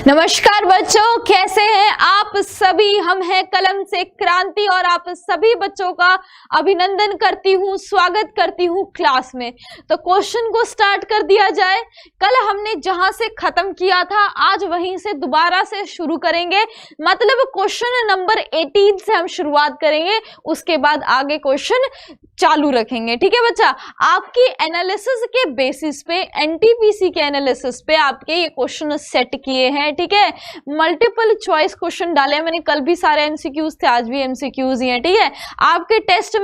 नमस्कार बच्चों, कैसे हैं आप सभी। हम हैं कलम से क्रांति और आप सभी बच्चों का अभिनंदन करती हूँ, स्वागत करती हूँ क्लास में। तो क्वेश्चन को स्टार्ट कर दिया जाए। कल हमने जहां से खत्म किया था आज वहीं से दोबारा से शुरू करेंगे, मतलब क्वेश्चन नंबर 18 से हम शुरुआत करेंगे, उसके बाद आगे क्वेश्चन चालू रखेंगे। ठीक है बच्चा, आपकी एनालिसिस के बेसिस पे, एनटीपीसी के एनालिसिस पे आपके ये क्वेश्चन सेट किए हैं। ठीक है, मल्टीपल चॉइस क्वेश्चन डाले हैं मैंने, कल भी सारे एमसीक्यूज थे, आज भी एमसीक्यूज ही हैं। ठीक है, आपके टेस्ट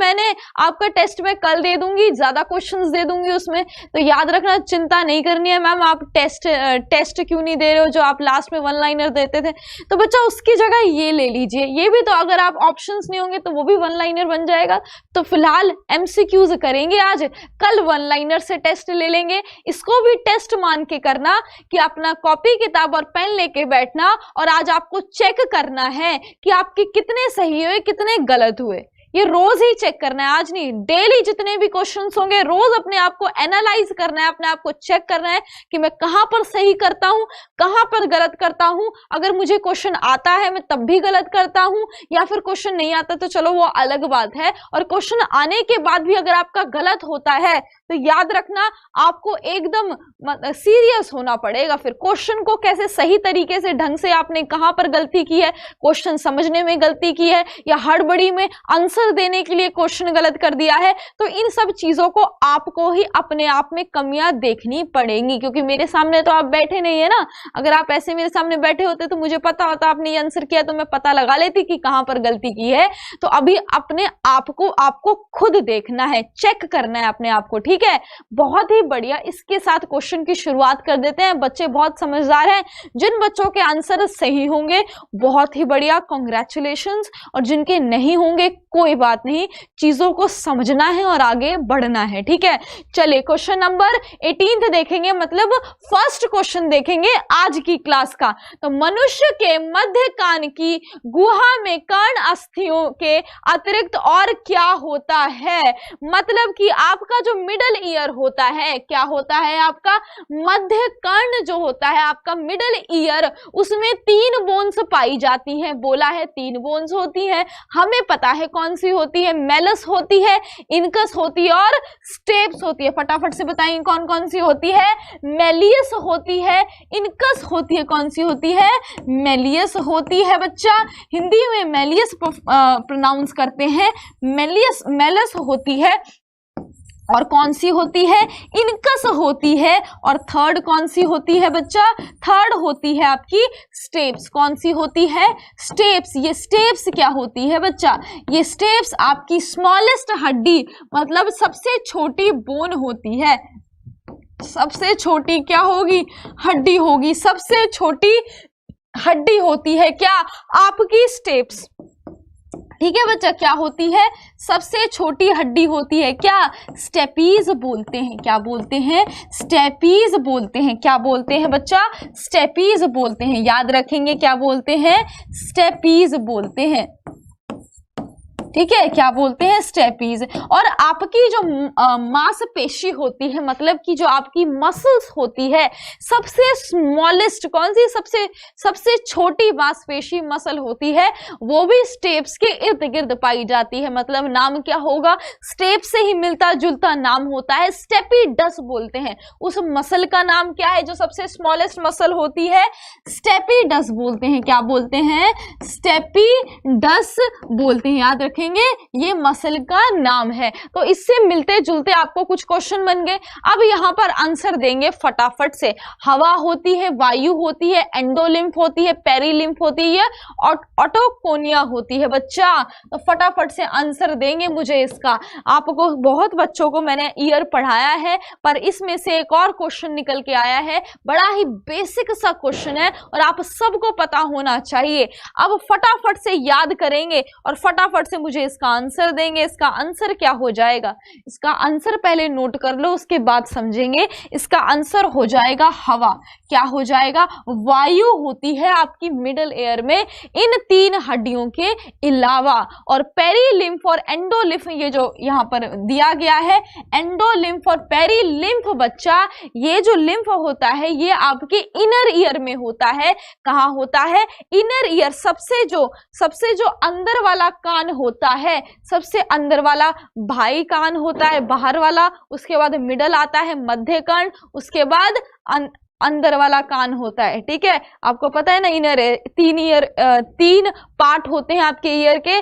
आपका टेस्ट मैं कल दे दूंगी, ज्यादा क्वेश्चंस दे दूंगी उसमें, तो याद रखना, चिंता नहीं करनी है मैम आप टेस्ट क्यों नहीं दे रहे हो, जो आप लास्ट में वन लाइनर देते थे, तो बच्चा उसकी जगह ये ले लीजिए। ये भी तो अगर आप ऑप्शंस नहीं होंगे तो वो भी वन लाइनर बन जाएगा। तो फिलहाल एमसीक्यूज करेंगे आज, कल वन लाइनर से टेस्ट ले लेंगे। इसको भी टेस्ट मान के करना कि अपना कॉपी किताब और पेन लेके बैठना और आज आपको चेक करना है कि आपके कितने सही हुए कितने गलत हुए। ये रोज ही चेक करना है, आज नहीं, डेली जितने भी क्वेश्चंस होंगे रोज अपने आप को एनालाइज करना है, अपने आप को चेक करना है कि मैं कहां पर सही करता हूं, कहां पर गलत करता हूं। अगर मुझे क्वेश्चन आता है मैं तब भी गलत करता हूं, या फिर क्वेश्चन नहीं आता तो चलो वो अलग बात है। और क्वेश्चन आने के बाद भी अगर आपका गलत होता है तो याद रखना आपको एकदम सीरियस होना पड़ेगा। फिर क्वेश्चन को कैसे सही तरीके से ढंग से आपने कहां पर गलती की है, क्वेश्चन समझने में गलती की है या हड़बड़ी में आंसर देने के लिए क्वेश्चन गलत कर दिया है, तो इन सब चीजों को आपको ही अपने आप में कमियां देखनी पड़ेंगी। क्योंकि मेरे सामने तो आप बैठे नहीं है ना, अगर आप ऐसे मेरे सामने बैठे होते तो मुझे पता होता आपने ये आंसर किया तो मैं पता लगा लेती कि कहां पर गलती की है। तो अभी अपने आपको खुद देखना है, चेक करना है अपने आप को। ठीक है, बहुत ही बढ़िया। इसके साथ क्वेश्चन की शुरुआत कर देते हैं। बच्चे बहुत समझदार हैं, जिन बच्चों के आंसर सही होंगे बहुत ही बढ़िया, कांग्रेचुलेशंस, और जिनके नहीं होंगे कोई बात नहीं, चीजों को समझना है और आगे बढ़ना है। ठीक है, चलिए क्वेश्चन नंबर 18 देखेंगे, मतलब फर्स्ट क्वेश्चन देखेंगे आज की क्लास का। तो मनुष्य के मध्य कान की गुहा में कर्ण अस्थियों के अतिरिक्त और क्या होता है। मतलब कि आपका जो मिडल ईयर होता है, क्या होता है आपका मध्य कर्ण जो होता है, आपका मिडल ईयर, उसमें 3 बोन्स पाई जाती हैं। बोला है 3 बोन्स होती है, हमें पता है कौन सी होती है, मेलस होती है, इनकस होती है और स्टेप्स होती है। फटाफट से बताएंगे कौन कौन सी होती है। मेलियस होती है, इनकस होती है, कौन सी होती है, मेलियस होती है। बच्चा हिंदी में मेलियस प्रोनाउंस करते हैं, मेलस होती है, और कौन सी होती है, इनकस होती है। और थर्ड कौन सी होती है बच्चा, थर्ड होती है आपकी स्टेप्स। कौन सी होती है, स्टेप्स। ये स्टेप्स क्या होती है बच्चा, ये स्टेप्स आपकी स्मॉलेस्ट हड्डी, मतलब सबसे छोटी बोन होती है। सबसे छोटी क्या होगी, हड्डी होगी, सबसे छोटी हड्डी होती है क्या, आपकी स्टेप्स। ठीक है बच्चा, क्या होती है, सबसे छोटी हड्डी होती है क्या, स्टेपीज बोलते हैं। क्या बोलते हैं, स्टेपीज बोलते हैं। क्या बोलते हैं बच्चा, स्टेपीज बोलते हैं। याद रखेंगे क्या बोलते हैं, स्टेपीज बोलते हैं। ठीक है, क्या बोलते हैं, स्टेपीज। और आपकी जो मांसपेशी होती है, मतलब कि जो आपकी मसल्स होती है, सबसे स्मॉलेस्ट कौन सी, सबसे छोटी मांसपेशी मसल होती है, वो भी स्टेप्स के इर्द गिर्द पाई जाती है। मतलब नाम क्या होगा, स्टेप से ही मिलता जुलता नाम होता है, स्टेपीडस बोलते हैं। उस मसल का नाम क्या है जो सबसे स्मॉलेस्ट मसल होती है, स्टेपीडस बोलते हैं। क्या बोलते हैं, स्टेपीडस बोलते हैं। याद रखें, ये मसल का नाम है। तो इससे मिलते जुलते आपको कुछ क्वेश्चन बन गए। अब यहां पर आंसर देंगे फटाफट से। हवा होती है, वायु होती है, एंडोलिम्फ होती है, पेरिलिम्फ होती है, ऑटोकोनिया होती है। बच्चा तो फटाफट से आंसर देंगे मुझे इसका। आपको बहुत बच्चों को मैंने ईयर पढ़ाया है, पर इसमें से एक और क्वेश्चन निकल के आया है, बड़ा ही बेसिक सा क्वेश्चन है और आप सबको पता होना चाहिए। अब फटाफट से याद करेंगे और फटाफट से मुझे मुझे इसका आंसर देंगे। इसका आंसर क्या हो जाएगा, इसका आंसर पहले नोट कर लो, उसके बाद समझेंगे। इसका आंसर हो जाएगा हवा। क्या हो जाएगा, वायु होती है आपकी मिडल एयर में इन 3 हड्डियों के अलावा। और पेरीलिम्फ और एंडोलिम्फ, ये जो यहाँ पर दिया गया है, एंडोलिम्फ और पेरीलिम्फ बच्चा, ये जो लिम्फ होता है ये आपके इनर ईयर में होता है। कहाँ होता है, इनर ईयर। सबसे जो अंदर वाला कान होता है, सबसे अंदर वाला भाई कान होता है, बाहर वाला, उसके बाद मिडल आता है मध्य कान, उसके बाद अंदर वाला कान होता है। ठीक है, आपको पता है ना, इनर 3 पार्ट होते हैं आपके ईयर के।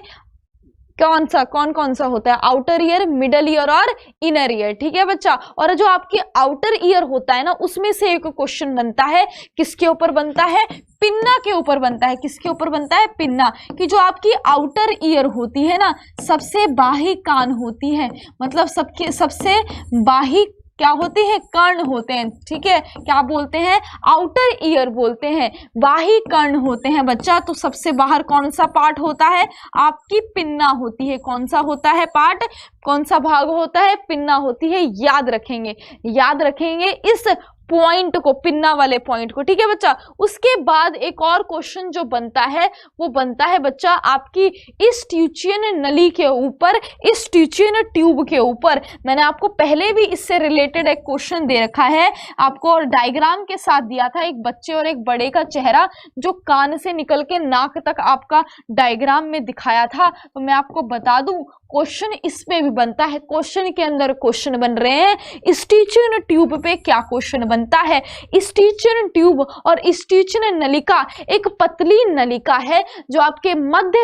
कौन कौन सा होता है, आउटर ईयर, मिडल ईयर और इनर ईयर। ठीक है बच्चा, और जो आपकी आउटर ईयर होता है ना, उसमें से एक क्वेश्चन बनता है, किसके ऊपर बनता है, पिन्ना के ऊपर बनता है। किसके ऊपर बनता है, पिन्ना। कि जो आपकी आउटर ईयर होती है ना, सबसे बाही कान होती है, मतलब सबसे बाही क्या होती है, कर्ण होते हैं। ठीक है, क्या बोलते हैं, आउटर ईयर बोलते हैं, बाही कर्ण होते हैं बच्चा। तो सबसे बाहर कौन सा पार्ट होता है, आपकी पिन्ना होती है। कौन सा होता है पार्ट, कौन सा भाग होता है, पिन्ना होती है। याद रखेंगे इस पॉइंट को, पिन्ना वाले पॉइंट को। ठीक है बच्चा, उसके बाद एक और क्वेश्चन जो बनता है वो बनता है बच्चा आपकी स्टिचियन नली के ऊपर, स्टिचियन ट्यूब के ऊपर। मैंने आपको पहले भी इससे रिलेटेड एक क्वेश्चन दे रखा है आपको, और डायग्राम के साथ दिया था, एक बच्चे और एक बड़े का चेहरा जो कान से निकल के नाक तक आपका डायग्राम में दिखाया था। तो मैं आपको बता दूं, क्वेश्चन इस पे भी बनता है। क्वेश्चन के अंदर क्वेश्चन बन रहे हैं, स्टिचियन ट्यूब पे क्या क्वेश्चन बनता है। स्टिचियन ट्यूब और स्टिचियन नलिका एक पतली नलिका है जो आपके मध्य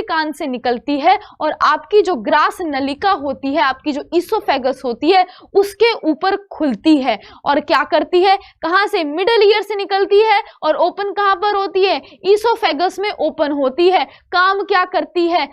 कान से निकलती है, और आपकी जो ग्रास नलिका होती है, आपकी जो इसोफेगस होती है, उसके ऊपर खुलती है। और क्या करती है, कहां से, मिडल ईयर से निकलती है, और ओपन कहां पर होती है, इसोफेगस में ओपन होती है। काम क्या करती है,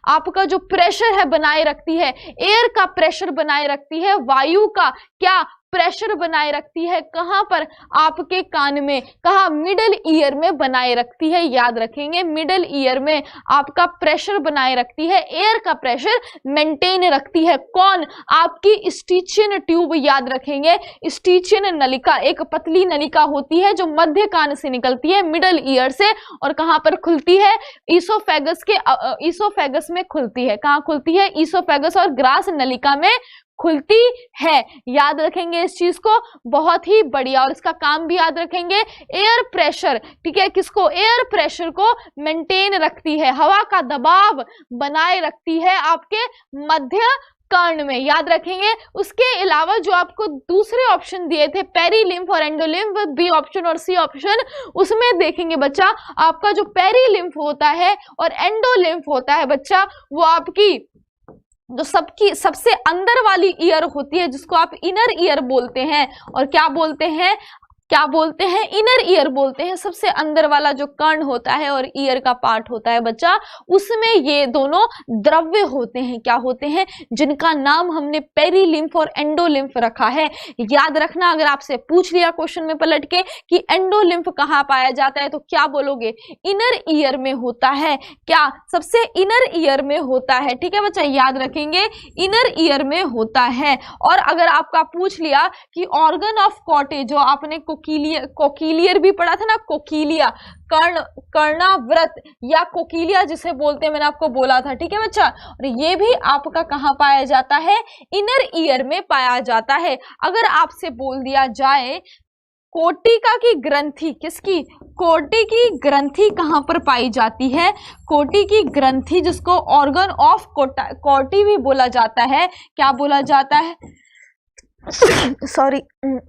आपका जो प्रेशर है बनाए रखती है, एयर का प्रेशर बनाए रखती है, वायु का क्या प्रेशर बनाए रखती है। कहां पर, आपके कान में। कहा, मिडल ईयर में बनाए रखती है। याद रखेंगे, मिडल ईयर में आपका प्रेशर बनाए रखती है, एयर का प्रेशर मेंटेन रखती है। कौन, आपकी स्टिचियन ट्यूब। याद रखेंगे, स्टिचियन नलिका एक पतली नलिका होती है जो मध्य कान से निकलती है, मिडल ईयर से, और कहां पर खुलती है, इसोफेगस में खुलती है। कहां खुलती है, इसोफेगस और ग्रास नलिका में खुलती है। याद रखेंगे इस चीज को, बहुत ही बढ़िया। और इसका काम भी याद रखेंगे, एयर प्रेशर। ठीक है, किसको, एयर प्रेशर को मेंटेन रखती है, हवा का दबाव बनाए रखती है आपके मध्य कर्ण में। याद रखेंगे। उसके अलावा जो आपको दूसरे ऑप्शन दिए थे, पेरीलिम्फ और एंडोलिम्फ, बी ऑप्शन और सी ऑप्शन, उसमें देखेंगे बच्चा आपका जो पेरीलिम्फ होता है और एंडोलिम्फ होता है बच्चा, वो आपकी जो सबसे अंदर वाली ईयर होती है, जिसको आप इनर ईयर बोलते हैं। और क्या बोलते हैं, इनर ईयर बोलते हैं। सबसे अंदर वाला जो कर्ण होता है और ईयर का पार्ट होता है बच्चा, उसमें ये दोनों द्रव्य होते हैं। क्या होते हैं, जिनका नाम हमने पेरीलिम्फ और एंडोलिम्फ रखा है। याद रखना, अगर आपसे पूछ लिया क्वेश्चन में पलट के कि एंडोलिम्फ कहाँ पाया जाता है, तो क्या बोलोगे, इनर ईयर में होता है। क्या, सबसे इनर ईयर में होता है। ठीक है बच्चा, याद रखेंगे, इनर ईयर में होता है। और अगर आपका पूछ लिया कि ऑर्गन ऑफ कॉटे, जो आपने कोकीलियर भी पढ़ा था ना, कोकीलिया, कर्णावृत या कोकीलिया जिसे बोलते हैं, मैंने आपको बोला था। ठीक है बच्चा, और ये भी आपका कहाँ पाया जाता है, इनर ईयर में पाया जाता है। अगर आपसे बोल दिया जाए कोटिका की ग्रंथि, किसकी, कोटि की ग्रंथि कहां पर पाई जाती है, कोटि की ग्रंथि, जिसको ऑर्गन ऑफ कोटि भी बोला जाता है। क्या बोला जाता है, सॉरी,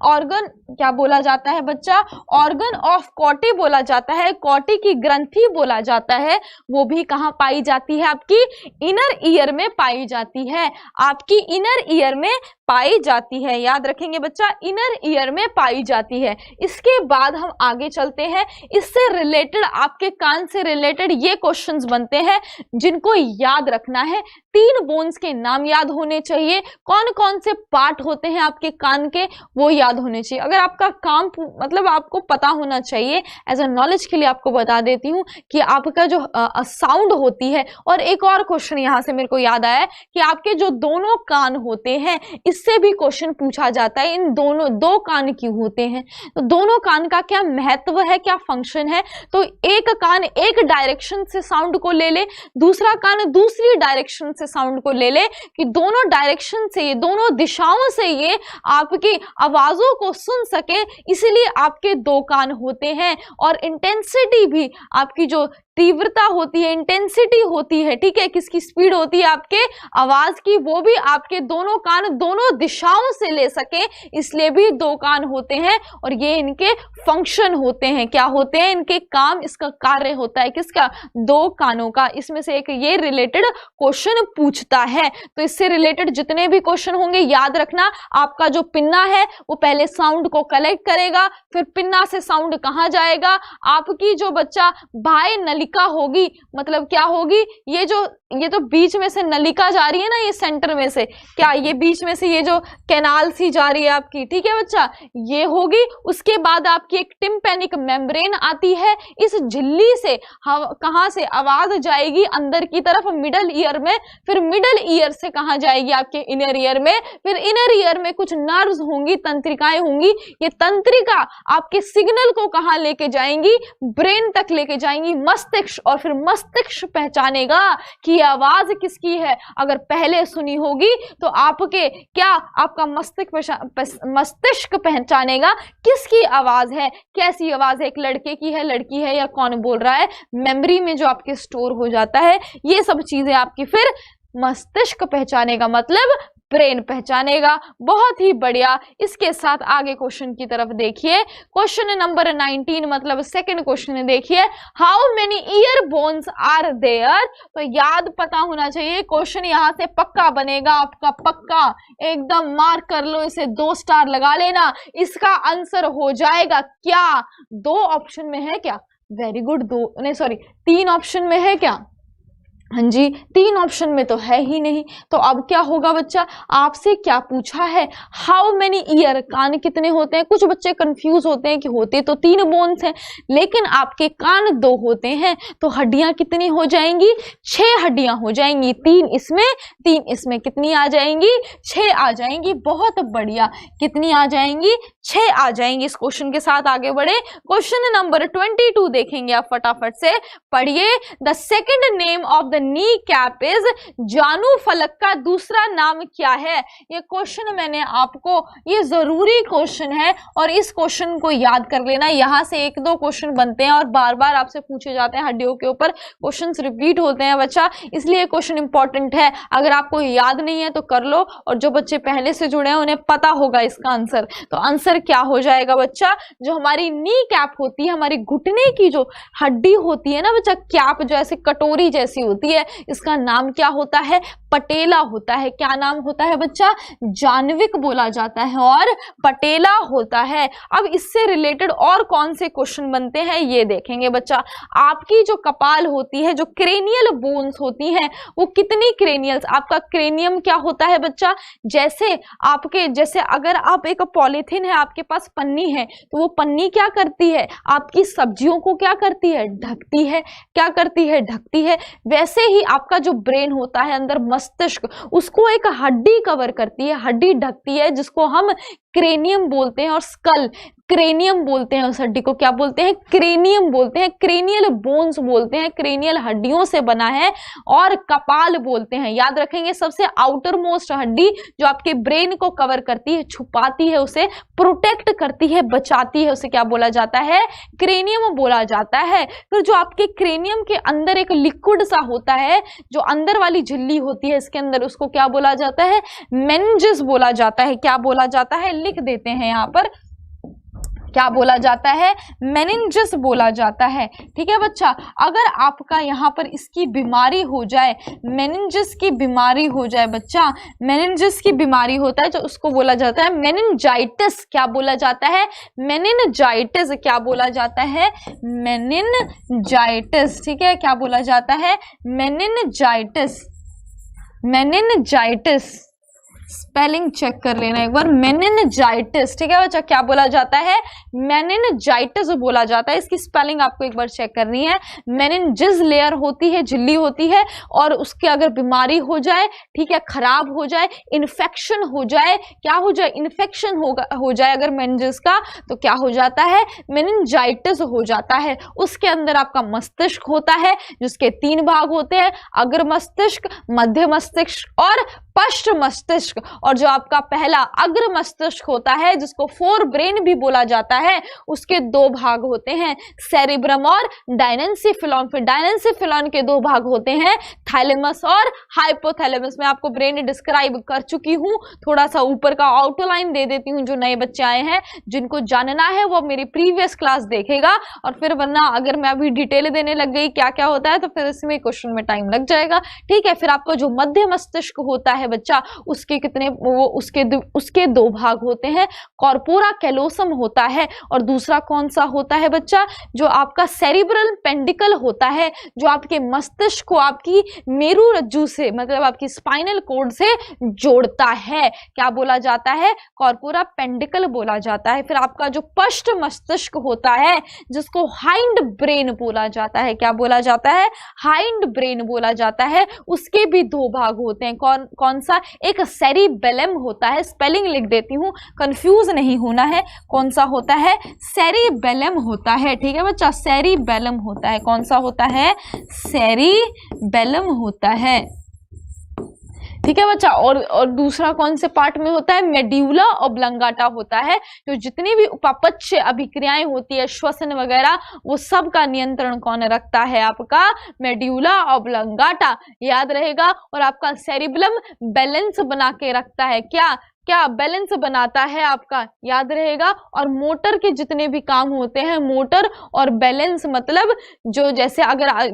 ऑर्गन क्या बोला जाता है बच्चा, ऑर्गन ऑफ कॉटी बोला जाता है, कॉटी की ग्रंथि बोला जाता है। वो भी कहाँ पाई जाती है, आपकी इनर ईयर में पाई जाती है, आपकी इनर ईयर में पाई जाती है। याद रखेंगे बच्चा, इनर ईयर में पाई जाती है। इसके बाद हम आगे चलते हैं, इससे रिलेटेड, आपके कान से रिलेटेड ये क्वेश्चंस बनते हैं जिनको याद रखना है। 3 बोन्स के नाम याद होने चाहिए, कौन कौन से पार्ट होते हैं आपके कान के, वो वो याद होने चाहिए। अगर आपका काम मतलब आपको पता होना चाहिए, एज अ नॉलेज के लिए आपको बता देती हूँ कि आपका जो साउंड होती है, और एक और क्वेश्चन यहाँ से मेरे को याद आया कि आपके जो दोनों कान होते हैं, इससे भी क्वेश्चन पूछा जाता है, इन दोनों दो कान क्यों होते हैं, तो दोनों कान का क्या महत्व है, क्या फंक्शन है। तो एक कान एक डायरेक्शन से साउंड को ले ले, दूसरा कान दूसरी डायरेक्शन से साउंड को ले ले, कि दोनों डायरेक्शन से ये, दोनों दिशाओं से ये आपकी आवाजों को सुन सके, इसीलिए आपके दो कान होते हैं। और इंटेंसिटी भी, आपकी जो तीव्रता होती है, इंटेंसिटी होती है, ठीक है, किसकी स्पीड होती है आपके आवाज की, वो भी आपके दोनों कान दोनों दिशाओं से ले सके, इसलिए भी दो कान होते हैं। और ये इनके फंक्शन होते हैं, क्या होते हैं इनके काम, इसका कार्य होता है किसका, दो कानों का। इसमें से एक ये रिलेटेड क्वेश्चन पूछता है। तो इससे रिलेटेड जितने भी क्वेश्चन होंगे याद रखना, आपका जो पिन्ना है वो पहले साउंड को कलेक्ट करेगा, फिर पिन्ना से साउंड कहाँ जाएगा, आपकी जो बच्चा बाह्य नलिका होगी, मतलब क्या होगी, ये तो बीच में से नलिका जा रही है ना, ये सेंटर में से, क्या ये बीच में से ये जो कैनाल सी जा रही है आपकी, ठीक है बच्चा, ये होगी। उसके बाद आपकी एक टिम्पैनिक मेम्ब्रेन आती है, इस झिल्ली से कहां से आवाज जाएगी अंदर की तरफ, मिडल ईयर में, फिर मिडल ईयर से कहां जाएगी आपके इनर ईयर में, फिर इनर ईयर में कुछ नर्व्स होंगी, तंत्रिकाएं होंगी, ये तंत्रिका आपके सिग्नल को कहां लेके जाएंगी, ब्रेन तक लेके जाएंगी, मस्तिष्क, और फिर मस्तिष्क पहचानेगा कि ये आवाज किसकी है। अगर पहले सुनी होगी तो आपके क्या, आपका मस्तिष्क पहचानेगा किसकी आवाज है, कैसी आवाज है, एक लड़के की है, लड़की है, या कौन बोल रहा है। मेमोरी में जो आपके स्टोर हो जाता है ये सब चीजें आपकी फिर मस्तिष्क पहचानेगा, मतलब ब्रेन पहचानेगा। बहुत ही बढ़िया। इसके साथ आगे क्वेश्चन की तरफ देखिए, क्वेश्चन नंबर 19, मतलब सेकंड क्वेश्चन देखिए, how many ear bones are there. तो याद पता होना चाहिए, क्वेश्चन यहाँ से पक्का बनेगा आपका, पक्का एकदम मार्क कर लो इसे, 2 स्टार लगा लेना। इसका आंसर हो जाएगा क्या, 2 ऑप्शन में है क्या, वेरी गुड, 2 नहीं सॉरी 3 ऑप्शन में है क्या, हाँ जी 3 ऑप्शन में तो है ही नहीं। तो अब क्या होगा बच्चा, आपसे क्या पूछा है, हाउ मेनी ईयर, कान कितने होते हैं। कुछ बच्चे कंफ्यूज होते हैं कि होते तो 3 बोन्स हैं, लेकिन आपके कान 2 होते हैं, तो हड्डियां कितनी हो जाएंगी, 6 हड्डियां हो जाएंगी, 3 इसमें 3 इसमें, कितनी आ जाएंगी, 6 आ जाएंगी। बहुत बढ़िया, कितनी आ जाएंगी, 6 आ जाएंगी। इस क्वेश्चन के साथ आगे बढ़े, क्वेश्चन नंबर 22 देखेंगे आप, फटाफट से पढ़िए। The second name of the knee cap is, जानू फलक का दूसरा नाम क्या है। ये क्वेश्चन मैंने आपको, ये जरूरी क्वेश्चन है और इस क्वेश्चन को याद कर लेना। यहाँ से 1-2 क्वेश्चन बनते हैं और बार बार आपसे पूछे जाते हैं, हड्डियों के ऊपर क्वेश्चंस रिपीट होते हैं बच्चा, इसलिए क्वेश्चन इंपॉर्टेंट है। अगर आपको याद नहीं है तो कर लो, और जो बच्चे पहले से जुड़े हैं उन्हें पता होगा इसका आंसर। तो आंसर क्या हो जाएगा बच्चा, जो हमारी नी कैप होती है, हमारी घुटने की जो हड्डी होती है ना बच्चा, कैप जो ऐसे कटोरी जैसी होती है, इसका नाम क्या होता है, पटेला होता है। क्या नाम होता है बच्चा, जानविक बोला जाता है और पटेला होता है। अब इससे रिलेटेड और कौन से क्वेश्चन बनते हैं ये देखेंगे बच्चा। आपकी जो कपाल होती है, जो क्रेनियल बोन्स होती हैं, वो कितनी क्रेनियल्स, आपका क्रेनियम क्या होता है बच्चा, जैसे अगर आप एक पॉलीथीन है, आपके पास पन्नी है, तो वो पन्नी क्या करती है, आपकी सब्जियों को क्या करती है, ढकती है, क्या करती है, ढकती है। वैसे ही आपका जो ब्रेन होता है अंदर, मस्तिष्क, उसको एक हड्डी कवर करती है, हड्डी ढकती है, जिसको हम क्रेनियम बोलते हैं, और स्कल क्रेनियम बोलते हैं। उस हड्डी को क्या बोलते हैं, क्रेनियम बोलते हैं, क्रेनियल बोन्स बोलते हैं, क्रेनियल हड्डियों से बना है, और कपाल बोलते हैं। याद रखेंगे, सबसे आउटर मोस्ट हड्डी जो आपके ब्रेन को कवर करती है, छुपाती है, उसे प्रोटेक्ट करती है, बचाती है, उसे क्या बोला जाता है, क्रेनियम बोला जाता है। फिर जो आपके क्रेनियम के अंदर एक लिक्विड सा होता है, जो अंदर वाली झिल्ली होती है इसके अंदर, उसको क्या बोला जाता है, मेनिंजेस बोला जाता है। क्या बोला जाता है, लिख देते हैं यहाँ पर, क्या बोला जाता है, मेनिंजेस बोला जाता है। ठीक है बच्चा, अगर आपका यहाँ पर इसकी बीमारी हो जाए, मेनिंजेस की बीमारी हो जाए बच्चा, मेनिंजेस की बीमारी होता है, तो उसको बोला जाता है मेनिंजाइटिस। क्या बोला जाता है, मेनिंजाइटिस। क्या बोला जाता है, मेनिंजाइटिस। ठीक है, क्या बोला जाता है, मेनिंजाइटिस, मेनिंजाइटिस। स्पेलिंग चेक कर लेना एक बार। मेनिनजाइटिस, ठीक है बच्चा, क्या बोला जाता है? मेनिनजाइटिस बोला जाता है। इसकी स्पेलिंग आपको एक बार चेक करनी है। मेनिनजिस लेयर होती है, झिल्ली होती है, और उसके अगर बीमारी हो जाए, ठीक है, खराब हो जाए, इन्फेक्शन हो जाए, क्या हो जाए? इन्फेक्शन हो जाए अगर मेनिनजिस का, तो क्या हो जाता है? मेनिनजाइटिस हो जाता है। उसके अंदर आपका मस्तिष्क होता है, जिसके 3 भाग होते हैं, अग्र मस्तिष्क, मध्य मस्तिष्क और पश्च मस्तिष्क। और जो आपका पहला अग्र मस्तिष्क होता है, जिसको फोर ब्रेन भी बोला जाता है, उसके 2 भाग होते हैं, सेरिब्रम और डायनेंसिफिलॉन। फिर डायनेंसिफिलॉन के 2 भाग होते हैं, थैलेमस और हाइपोथैलेमस। मैं आपको ब्रेन डिस्क्राइब कर चुकी हूँ, थोड़ा सा ऊपर का आउटलाइन दे देती हूँ। जो नए बच्चे आए हैं, जिनको जानना है वो मेरी प्रीवियस क्लास देखेगा, और फिर वरना अगर मैं अभी डिटेल देने लग गई क्या क्या होता है, तो फिर इसमें क्वेश्चन में टाइम लग जाएगा, ठीक है। फिर आपका जो मध्य मस्तिष्क होता है बच्चा, उसके कितने, वो उसके 2 भाग होते हैं, कॉर्पोरा कैलोसम होता है, और दूसरा कौन सा होता है बच्चा? जो आपका सेरिब्रल पेंडिकल होता है, जो आपके मस्तिष्क को आपकी मेरु रज्जु से, मतलब आपकी स्पाइनल कॉर्ड से जोड़ता है। क्या बोला जाता है? कॉर्पोरा पेंडिकल बोला जाता है। फिर आपका जो पश्च मस्तिष्क होता है, जिसको हाइंड ब्रेन बोला जाता है, क्या बोला जाता है? हाइंड ब्रेन बोला जाता है। उसके भी 2 भाग होते हैं, कौन सा? एक सेरिबेलम होता है, स्पेलिंग लिख देती हूँ, कंफ्यूज नहीं होना है। कौन सा होता है? सेरिबेलम होता है, ठीक है बच्चा, सेरिबेलम होता है। कौन सा होता है? सेरिबेलम होता है, ठीक है बच्चा। और दूसरा कौन से पार्ट में होता है? मेड्यूला ऑब्लंगाटा होता है, जो जितनी भी उपापचय अभिक्रियाएं होती है, श्वसन वगैरह, वो सब का नियंत्रण कौन रखता है? आपका मेड्यूला ऑब्लंगाटा, याद रहेगा। और आपका सेरिबेलम बैलेंस बना के रखता है, क्या बैलेंस बनाता है आपका, याद रहेगा। और मोटर के जितने भी काम होते हैं, मोटर और बैलेंस, मतलब जो जैसे अगर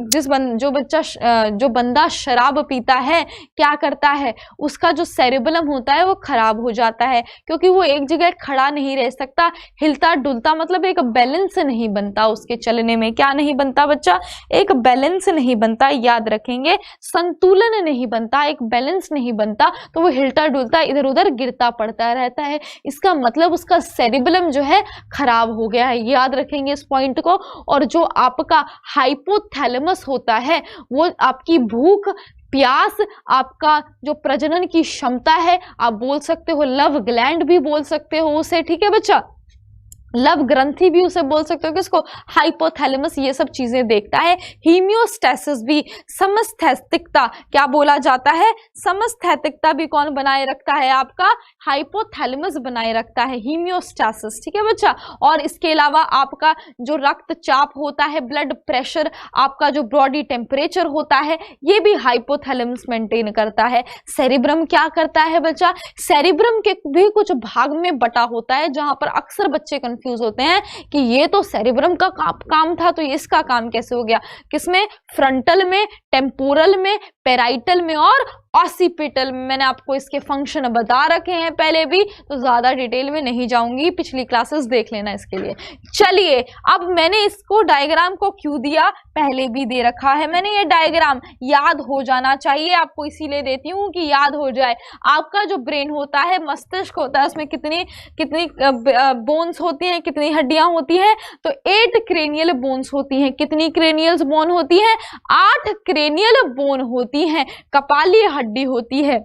जो बंदा शराब पीता है, क्या करता है? उसका जो सेरिबेलम होता है वो खराब हो जाता है, क्योंकि वो एक जगह खड़ा नहीं रह सकता, हिलता डुलता, मतलब एक बैलेंस नहीं बनता उसके चलने में। क्या नहीं बनता बच्चा? एक बैलेंस नहीं बनता, याद रखेंगे, संतुलन नहीं बनता, एक बैलेंस नहीं बनता, तो वो हिलता डुलता, इधर उधर गिरता पड़ता रहता है। इसका मतलब उसका सेरिबेलम जो है खराब हो गया है, याद रखेंगे इस पॉइंट को। और जो आपका हाइपोथैलेमस होता है, वो आपकी भूख, प्यास, आपका जो प्रजनन की क्षमता है, आप बोल सकते हो लव ग्लैंड भी बोल सकते हो उसे, ठीक है बच्चा, लव ग्रंथि भी उसे बोल सकते हो, किसको? हाइपोथैलेमस, ये सब चीजें देखता है। हीमियोस्टैसिस भी, समस्थैतिकता, क्या बोला जाता है? समस्थैतिकता भी कौन बनाए रखता है? आपका हाइपोथैलेमस बनाए रखता है, हीमियोस्टैसिस, ठीक है बच्चा। और इसके अलावा आपका जो रक्तचाप होता है, ब्लड प्रेशर, आपका जो बॉडी टेम्परेचर होता है, ये भी हाइपोथैलेमस मेंटेन करता है। सेरिब्रम क्या करता है बच्चा? सेरिब्रम के भी कुछ भाग में बटा होता है, जहां पर अक्सर बच्चे कंफ्यूज होते हैं कि ये तो सेरिब्रम का काम था, तो इसका काम कैसे हो गया? किसमें? फ्रंटल में, टेम्पोरल में, पेराइटल में और ऑसिपिटल में। मैंने आपको इसके फंक्शन बता रखे हैं पहले भी, तो ज्यादा डिटेल में नहीं जाऊंगी, पिछली क्लासेस देख लेना इसके लिए। चलिए, अब मैंने इसको डायग्राम को क्यों दिया? पहले भी दे रखा है मैंने, ये डायग्राम याद हो जाना चाहिए आपको, इसीलिए देती हूँ कि याद हो जाए। आपका जो ब्रेन होता है, मस्तिष्क होता है, उसमें कितनी बोन्स होती हैं, कितनी हड्डियां होती हैं? तो 8 क्रेनियल बोन्स होती हैं। कितनी क्रेनियल बोन होती हैं? 8 क्रेनियल बोन होती हैं। कपालीय हड्डी होती है।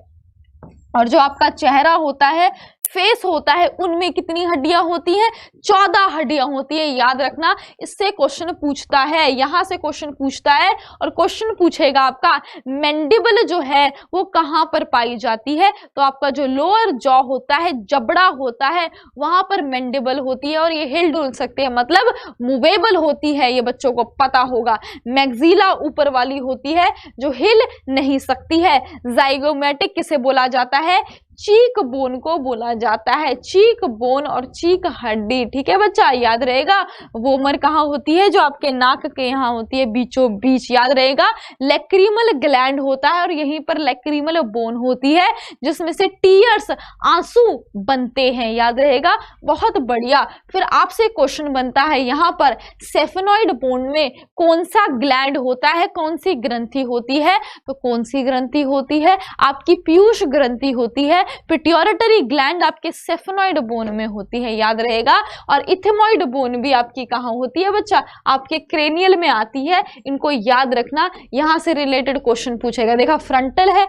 और जो आपका चेहरा होता है, फेस होता है, उनमें कितनी हड्डियां होती हैं? 14 हड्डियां होती है, याद रखना। इससे क्वेश्चन पूछता है, यहां से क्वेश्चन पूछता है, और क्वेश्चन पूछेगा आपका मैंडिबल जो है वो कहां पर पाई जाती है? तो आपका जो लोअर जॉ होता है, जबड़ा होता है, वहां पर मैंडिबल होती है, और ये हिल डुल सकते हैं, मतलब मूवेबल होती है, ये बच्चों को पता होगा। मैग्जिला ऊपर वाली होती है, जो हिल नहीं सकती है। जाइगोमैटिक किसे बोला जाता है? चीक बोन को बोला जाता है, चीक बोन और चीक हड्डी, ठीक है बच्चा, याद रहेगा। वोमर कहाँ होती है? जो आपके नाक के यहाँ होती है, बीचों बीच, याद रहेगा। लैक्रिमल ग्लैंड होता है, और यहीं पर लैक्रिमल बोन होती है, जिसमें से टीयर्स, आंसू बनते हैं, याद रहेगा। बहुत बढ़िया। फिर आपसे क्वेश्चन बनता है यहाँ पर, सेफेनॉइड बोन में कौन सा ग्लैंड होता है, कौन सी ग्रंथि होती है? तो कौन सी ग्रंथि होती है? आपकी पीयूष ग्रंथि होती है। पिट्यूटरी ग्लैंड आपके सेफेनॉइड बोन में होती है, याद रहेगा। और इथेमॉइड बोन भी आपकी कहाँ होती है बच्चा, आपके क्रेनियल में आती है। इनको याद रखना, यहां से रिलेटेड क्वेश्चन पूछेगा। देखा, फ्रंटल है,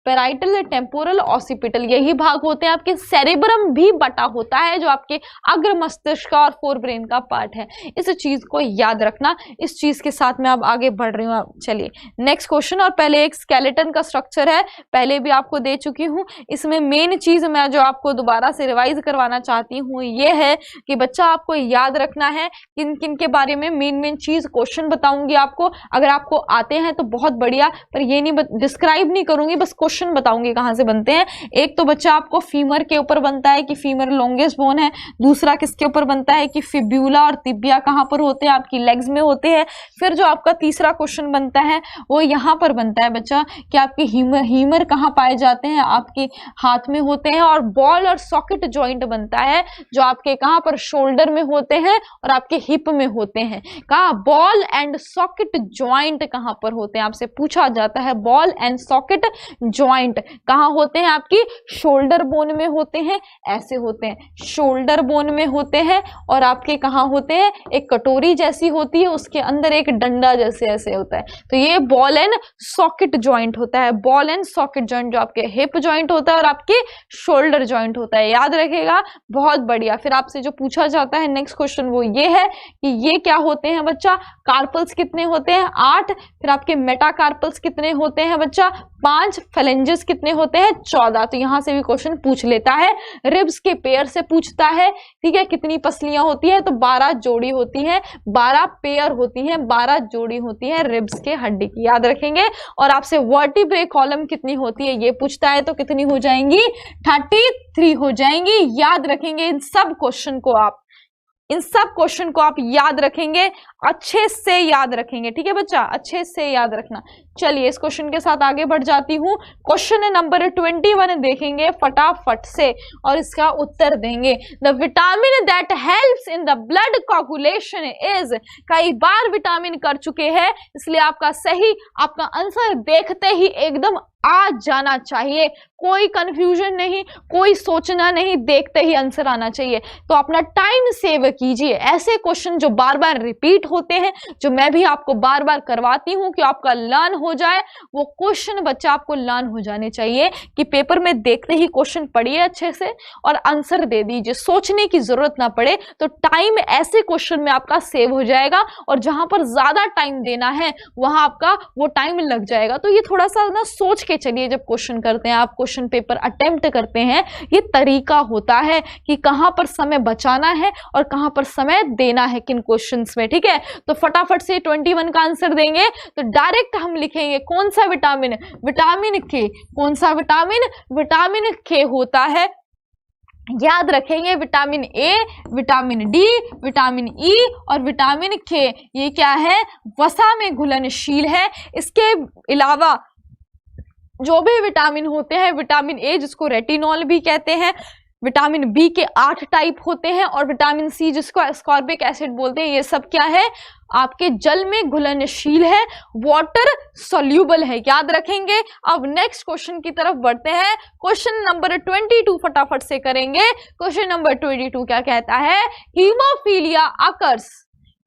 पेराइटल, टेम्पोरल, ऑसिपिटल, यही भाग होते हैं आपके। सेरेब्रम भी बटा होता है जो आपके अग्र मस्तिष्क और फोर ब्रेन का पार्ट है। इस चीज को याद रखना। इस चीज के साथ मैं अब आगे बढ़ रही हूँ। चलिए नेक्स्ट क्वेश्चन। और पहले एक स्केलेटन का स्ट्रक्चर है, पहले भी आपको दे चुकी हूँ। इसमें मेन चीज मैं जो आपको दोबारा से रिवाइज करवाना चाहती हूँ ये है कि बच्चा आपको याद रखना है किन किन के बारे में मेन चीज क्वेश्चन बताऊंगी आपको। अगर आपको आते हैं तो बहुत बढ़िया, पर ये नहीं डिस्क्राइब नहीं करूंगी, बस क्वेश्चन बताऊंगी कहां से बनते हैं। एक तो बच्चा आपको फीमर के ऊपर बनता है कि फीमर लॉन्गेस्ट बोन है। दूसरा किसके ऊपर बनता है कि फिब्यूला और तिबिया कहां पर होते हैं, आपकी लेग्स में होते हैं। फिर जो आपका तीसरा क्वेश्चन बनता है वो यहां पर बनता है बच्चा कि आपके हीमर कहां पाए जाते हैं, आपके हाथ में होते हैं। और बॉल और सॉकेट जॉइंट बनता है जो आपके कहां पर शोल्डर में होते हैं और आपके हिप में होते हैं। कहा बॉल एंड सॉकेट जॉइंट कहां पर होते हैं, आपसे पूछा जाता है। बॉल एंड सॉकेट जॉइंट कहां होते हैं, आपकी शोल्डर बोन में होते हैं, ऐसे होते हैं, शोल्डर बोन में होते हैं। और आपके कहां होते हैं, एक कटोरी जैसी होती है, उसके अंदर एक डंडा जैसे ऐसे होता है। तो ये बॉल एंड सॉकेट जॉइंट होता है। बॉल एंड सॉकेट जॉइंट जो आपके हिप जॉइंट होता है और आपके शोल्डर जॉइंट होता है, याद रखेगा। बहुत बढ़िया। फिर आपसे जो पूछा जाता है नेक्स्ट क्वेश्चन वो ये है कि ये क्या होते हैं बच्चा, कार्पल्स कितने होते हैं, 8। फिर आपके मेटाकार्पल्स कितने होते हैं बच्चा, 5। फेलेंजेस कितने होते हैं, 14। तो यहां से भी क्वेश्चन पूछ लेता है। रिब्स के पेयर से पूछता है, ठीक है। कितनी पसलियां होती है, तो 12 जोड़ी होती है, 12 पेयर होती है, 12 जोड़ी होती है रिब्स के हड्डी की, याद रखेंगे। और आपसे वर्टिब्रे कॉलम कितनी होती है ये पूछता है, तो कितनी हो जाएंगी, 33 हो जाएंगी, याद रखेंगे। इन सब क्वेश्चन को आप याद रखेंगे, अच्छे से याद रखेंगे, ठीक है बच्चा, अच्छे से याद रखना। चलिए इस क्वेश्चन के साथ आगे बढ़ जाती हूँ। क्वेश्चन नंबर 21 देखेंगे फटाफट से और इसका उत्तर देंगे। The vitamin that helps in the blood coagulation is, कई बार विटामिन कर चुके हैं इसलिए आपका आंसर देखते ही एकदम आ जाना चाहिए, कोई कंफ्यूजन नहीं, कोई सोचना नहीं, देखते ही आंसर आना चाहिए। तो अपना टाइम सेव कीजिए। ऐसे क्वेश्चन जो बार बार रिपीट होते हैं, जो मैं भी आपको बार बार करवाती हूं कि आपका लर्न हो जाए, वो क्वेश्चन बच्चा आपको लर्न हो जाने चाहिए कि पेपर में देखते ही क्वेश्चन पढ़िए अच्छे से और आंसर दे दीजिए, सोचने की जरूरत ना पड़े। तो टाइम ऐसे क्वेश्चन में आपका सेव हो जाएगा और जहां पर ज्यादा टाइम देना है वहां आपका वो टाइम लग जाएगा। तो ये थोड़ा सा ना सोच के चलिए, जब क्वेश्चन करते हैं आप, क्वेश्चन पेपर अटेम्प्ट करते हैं, ये तरीका होता है कि कहां पर समय बचाना है और कहां पर समय देना है किन क्वेश्चंस में, ठीक है। तो फटाफट से 21 का आंसर देंगे। तो डायरेक्ट हम लिखेंगे कौन सा विटामिन, विटामिन के, कौन सा विटामिन, विटामिन के होता है, याद रखेंगे। Vitamin A, vitamin D, vitamin E और विटामिन के, ये क्या है, वसा में घुलनशील है। इसके अलावा जो भी विटामिन होते हैं, विटामिन ए जिसको रेटिनॉल भी कहते हैं, विटामिन बी के 8 टाइप होते हैं और विटामिन सी जिसको एस्कॉर्बिक एसिड बोलते हैं, ये सब क्या है, आपके जल में घुलनशील है, वाटर सॉल्यूबल है, याद रखेंगे। अब नेक्स्ट क्वेश्चन की तरफ बढ़ते हैं। क्वेश्चन नंबर 22 फटाफट से करेंगे। क्वेश्चन नंबर 22 क्या कहता है, हीमोफीलिया अकर्स,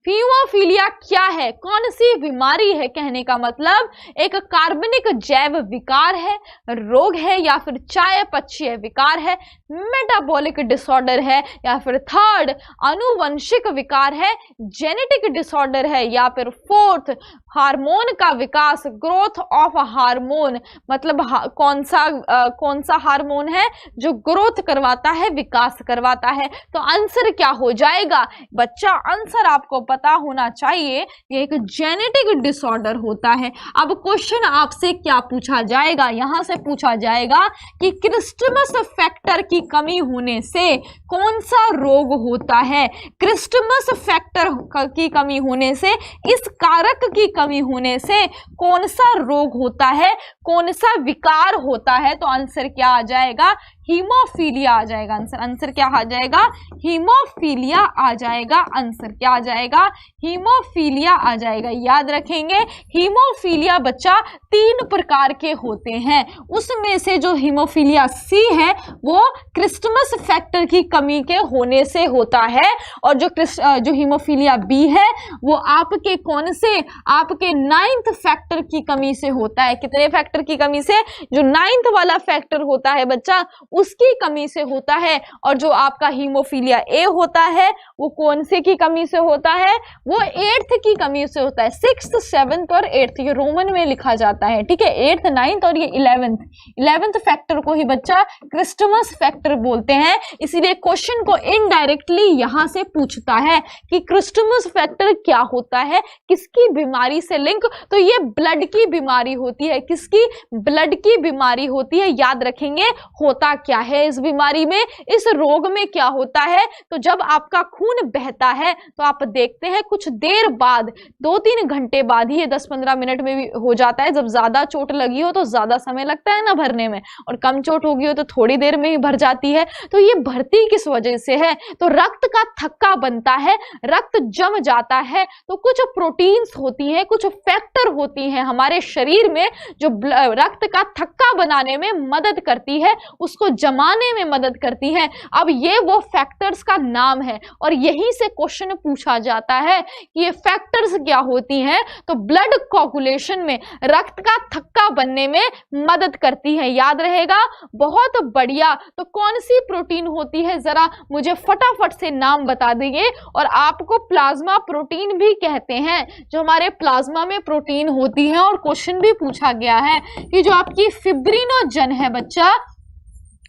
हीमोफीलिया क्या है, कौन सी बीमारी है, कहने का मतलब एक कार्बनिक जैव विकार है, रोग है, या फिर चयापचय विकार है, मेटाबॉलिक डिसऑर्डर है, या फिर थर्ड आनुवंशिक विकार है, जेनेटिक डिसऑर्डर है, या फिर फोर्थ हार्मोन का विकास, ग्रोथ ऑफ हार्मोन, मतलब कौन सा हार्मोन है जो ग्रोथ करवाता है, विकास करवाता है। तो आंसर क्या हो जाएगा बच्चा, आंसर आपको पता होना चाहिए, ये एक जेनेटिक डिसऑर्डर होता है। अब क्वेश्चन आपसे क्या पूछा जाएगा, यहां से पूछा जाएगा कि क्रिस्टमस फैक्टर की कमी होने से कौन सा रोग होता है, क्रिस्टमस फैक्टर की कमी होने से, इस कारक की कमी होने से कौन सा रोग होता है, कौन सा विकार होता है। तो आंसर क्या आ जाएगा, हीमोफीलिया आ जाएगा आंसर। आंसर क्या आ जाएगा? हीमोफीलिया आ जाएगा। आंसर क्या आ जाएगा? हीमोफीलिया आ जाएगा। याद रखेंगे हीमोफीलिया बच्चा 3 प्रकार के होते हैं, उसमें से जो हीमोफीलिया सी है वो क्रिस्टमस फैक्टर की कमी के होने से होता है, और जो हीमोफीलिया बी है वो आपके कौन से? आपके 9th फैक्टर की कमी से होता है। कितने फैक्टर की कमी से? जो 9th वाला फैक्टर होता है बच्चा उसकी कमी से होता है। और जो आपका हीमोफीलिया ए होता है वो कौन से की कमी से होता है? वो 8th की कमी से होता है। 6th 7th और 8th ये रोमन में लिखा जाता है, ठीक है। 8th 9th और ये 11th फैक्टर को ही बच्चा क्रिस्टमस फैक्टर बोलते हैं। इसीलिए क्वेश्चन को इनडायरेक्टली यहां से पूछता है कि क्रिस्टमस फैक्टर क्या होता है, किसकी बीमारी से लिंक? तो ये ब्लड की बीमारी होती है। किसकी? ब्लड की बीमारी होती है। याद रखेंगे होता क्या है इस बीमारी में, इस रोग में क्या होता है? तो जब आपका खून बहता है तो आप देखते हैं कुछ देर बाद, 2-3 घंटे बाद ही, 10-15 मिनट में भी हो जाता है। जब ज्यादा चोट लगी हो तो ज्यादा समय लगता है ना भरने में, और कम चोट होगी हो तो थोड़ी देर में ही भर जाती है। तो ये भरती किस वजह से है? तो रक्त का थक्का बनता है, रक्त जम जाता है। तो कुछ प्रोटीन्स होती हैं, कुछ फैक्टर होती हैं हमारे शरीर में जो रक्त का थक्का बनाने में मदद करती है, उसको जमाने में मदद करती है। अब ये वो फैक्टर्स का नाम है, और यहीं से क्वेश्चन पूछा जाता है कि ये फैक्टर्स क्या होती हैं? तो ब्लड कोगुलेशन में, रक्त का थक्का बनने में मदद करती है। याद रहेगा, बहुत बढ़िया। तो कौन सी प्रोटीन होती है, जरा मुझे फटाफट से नाम बता दीजिए। और आपको प्लाज्मा प्रोटीन भी कहते हैं, जो हमारे प्लाज्मा में प्रोटीन होती है। और क्वेश्चन भी पूछा गया है कि जो आपकी फिब्रिनोजन है बच्चा,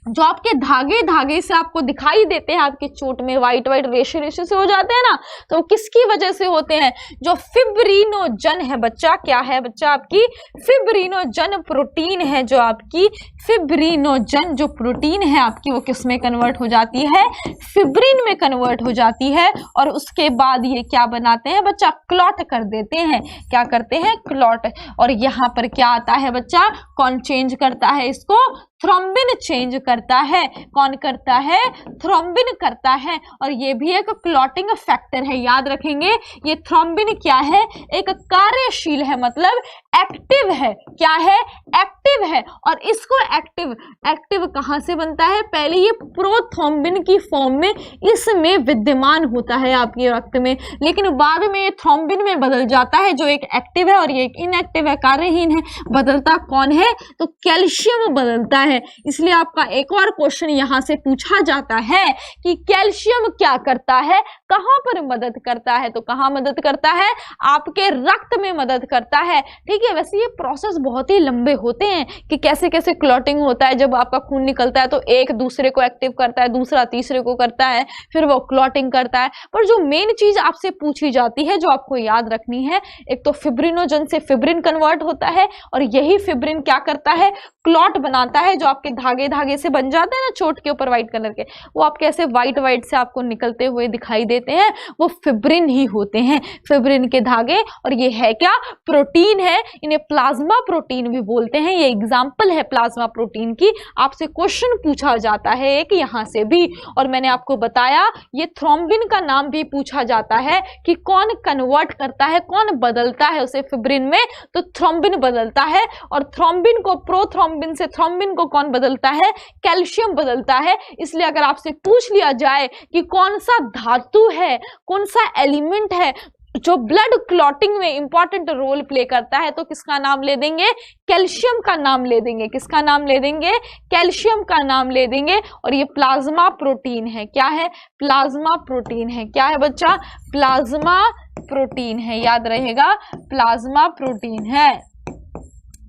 जो आपके धागे धागे से आपको दिखाई देते हैं, आपके चोट में व्हाइट व्हाइट रेशे रेशे से हो जाते हैं ना, तो किसकी वजह से होते हैं? जो फिब्रिनोजन है बच्चा, क्या है बच्चा? आपकी फिब्रिनोजन प्रोटीन है। जो आपकी फिब्रिनोजन जो प्रोटीन है आपकी, वो किस में कन्वर्ट हो जाती है? फिब्रिन में कन्वर्ट हो जाती है। और उसके बाद ये क्या बनाते हैं बच्चा? क्लॉट कर देते हैं। क्या करते हैं? क्लॉट। और यहाँ पर क्या आता है बच्चा? कौन चेंज करता है इसको? थ्रोम्बिन चेंज करता है। कौन करता है? थ्रोम्बिन करता है। और ये भी एक क्लॉटिंग फैक्टर है। याद रखेंगे ये थ्रोम्बिन क्या है? एक कार्यशील है, मतलब एक्टिव है। क्या है? एक्टिव है। और इसको एक्टिव कहां से बनता है? पहले ये प्रोथ्रोम्बिन की फॉर्म में इसमें विद्यमान होता है आपके रक्त में, लेकिन बाद में ये थ्रोम्बिन में बदल जाता है, जो एक एक्टिव है और ये एक इनएक्टिव है, कार्यहीन है। बदलता कौन है? तो कैल्शियम बदलता है। इसलिए आपका एक और क्वेश्चन यहां से पूछा जाता है कि कैल्शियम क्या करता है, कहां पर मदद करता है? तो कहां मदद करता है? आपके रक्त में मदद करता है। ठीक है। वैसे ये प्रोसेस बहुत ही लंबे होते हैं कि कैसे कैसे क्लॉटिंग होता है। जब आपका खून निकलता है तो एक दूसरे को एक्टिव करता है, दूसरा तीसरे को करता है, फिर वो क्लॉटिंग करता है। पर जो मेन चीज आपसे पूछी जाती है, जो आपको याद रखनी है, एक तो फिब्रिनोजन से फिब्रिन कन्वर्ट होता है, और यही फिब्रिन क्या करता है? क्लॉट बनाता है। जो आपके धागे धागे से बन जाते हैं ना चोट के ऊपर व्हाइट कलर के, वो आपके ऐसे व्हाइट व्हाइट से आपको निकलते हुए दिखाई देते हैं, वो फिब्रिन ही होते हैं, फिब्रिन के धागे। और ये है क्या? प्रोटीन है। इन्हें प्लाज्मा प्रोटीन भी बोलते हैं। ये एग्जाम्पल है प्लाज्मा प्रोटीन की। आपसे क्वेश्चन पूछा जाता है एक यहां से भी। और मैंने आपको बताया ये थ्रोम्बिन का नाम भी पूछा जाता है कि कौन कन्वर्ट करता है, कौन बदलता है उसे फिब्रिन में? तो थ्रोम्बिन बदलता है। और थ्रोम्बिन को प्रोथ्रोम्बिन से थ्रोम्बिन को कौन बदलता है? कैल्शियम बदलता है। इसलिए अगर आपसे पूछ लिया जाए कि कौन सा धातु है, कौन सा एलिमेंट है जो ब्लड क्लॉटिंग में इंपॉर्टेंट रोल प्ले करता है, तो किसका नाम ले देंगे? कैल्शियम का नाम ले देंगे। किसका नाम ले देंगे? कैल्शियम का नाम ले देंगे। और ये प्लाज्मा प्रोटीन है। क्या है? प्लाज्मा प्रोटीन है। क्या है बच्चा? प्लाज्मा प्रोटीन है। याद रहेगा, प्लाज्मा प्रोटीन है।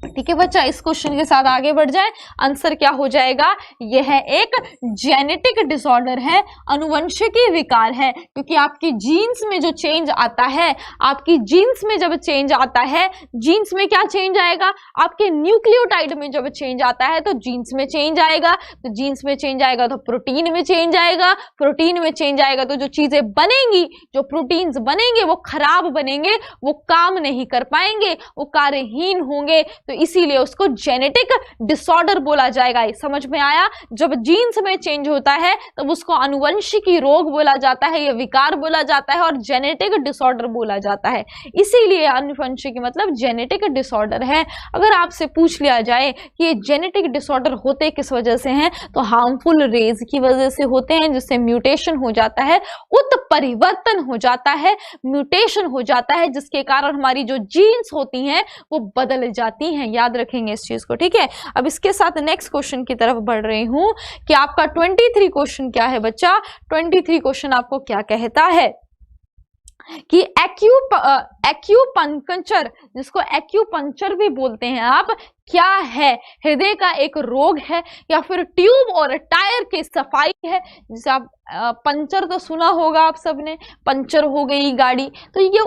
ठीक है बच्चा, इस क्वेश्चन के साथ आगे बढ़ जाए। आंसर क्या हो जाएगा? यह एक जेनेटिक डिसऑर्डर है, अनुवंशिकी विकार है। क्योंकि आपकी जीन्स में जो चेंज आता है, आपकी जीन्स में जब चेंज आता है, जीन्स में क्या चेंज आएगा? आपके न्यूक्लियोटाइड में जब चेंज आता है तो जीन्स में चेंज आएगा। तो जीन्स में चेंज आएगा तो प्रोटीन में चेंज आएगा। प्रोटीन में चेंज आएगा तो जो चीजें बनेंगी, जो प्रोटीन्स बनेंगे वो खराब बनेंगे, वो काम नहीं कर पाएंगे, वो कार्यहीन होंगे। तो इसीलिए उसको जेनेटिक डिसऑर्डर बोला जाएगा। समझ में आया? जब जीन्स में चेंज होता है तब उसको आनुवंशिकी रोग बोला जाता है, या विकार बोला जाता है, और जेनेटिक डिसऑर्डर बोला जाता है। इसीलिए आनुवंशिकी मतलब जेनेटिक डिसऑर्डर है। अगर आपसे पूछ लिया जाए कि ये जेनेटिक डिसऑर्डर होते किस वजह से हैं, तो हार्मफुल रेज की वजह से होते हैं, जिससे म्यूटेशन हो जाता है, उत्परिवर्तन हो जाता है, म्यूटेशन हो जाता है, जिसके कारण हमारी जो जीन्स होती हैं वो बदल जाती हैं। याद रखेंगे इस चीज को, ठीक है। अब इसके साथ नेक्स्ट क्वेश्चन की तरफ बढ़ रही हूं कि आपका 23 क्वेश्चन क्या है बच्चा। 23 क्वेश्चन आपको क्या कहता है कि एक्यूपंक्चर, जिसको एक्यूपंक्चर भी बोलते हैं आप, क्या है? हृदय का एक रोग है, या फिर ट्यूब और टायर की सफाई है? जैसे आप पंचर तो सुना होगा आप सबने, पंचर हो गई गाड़ी, तो ये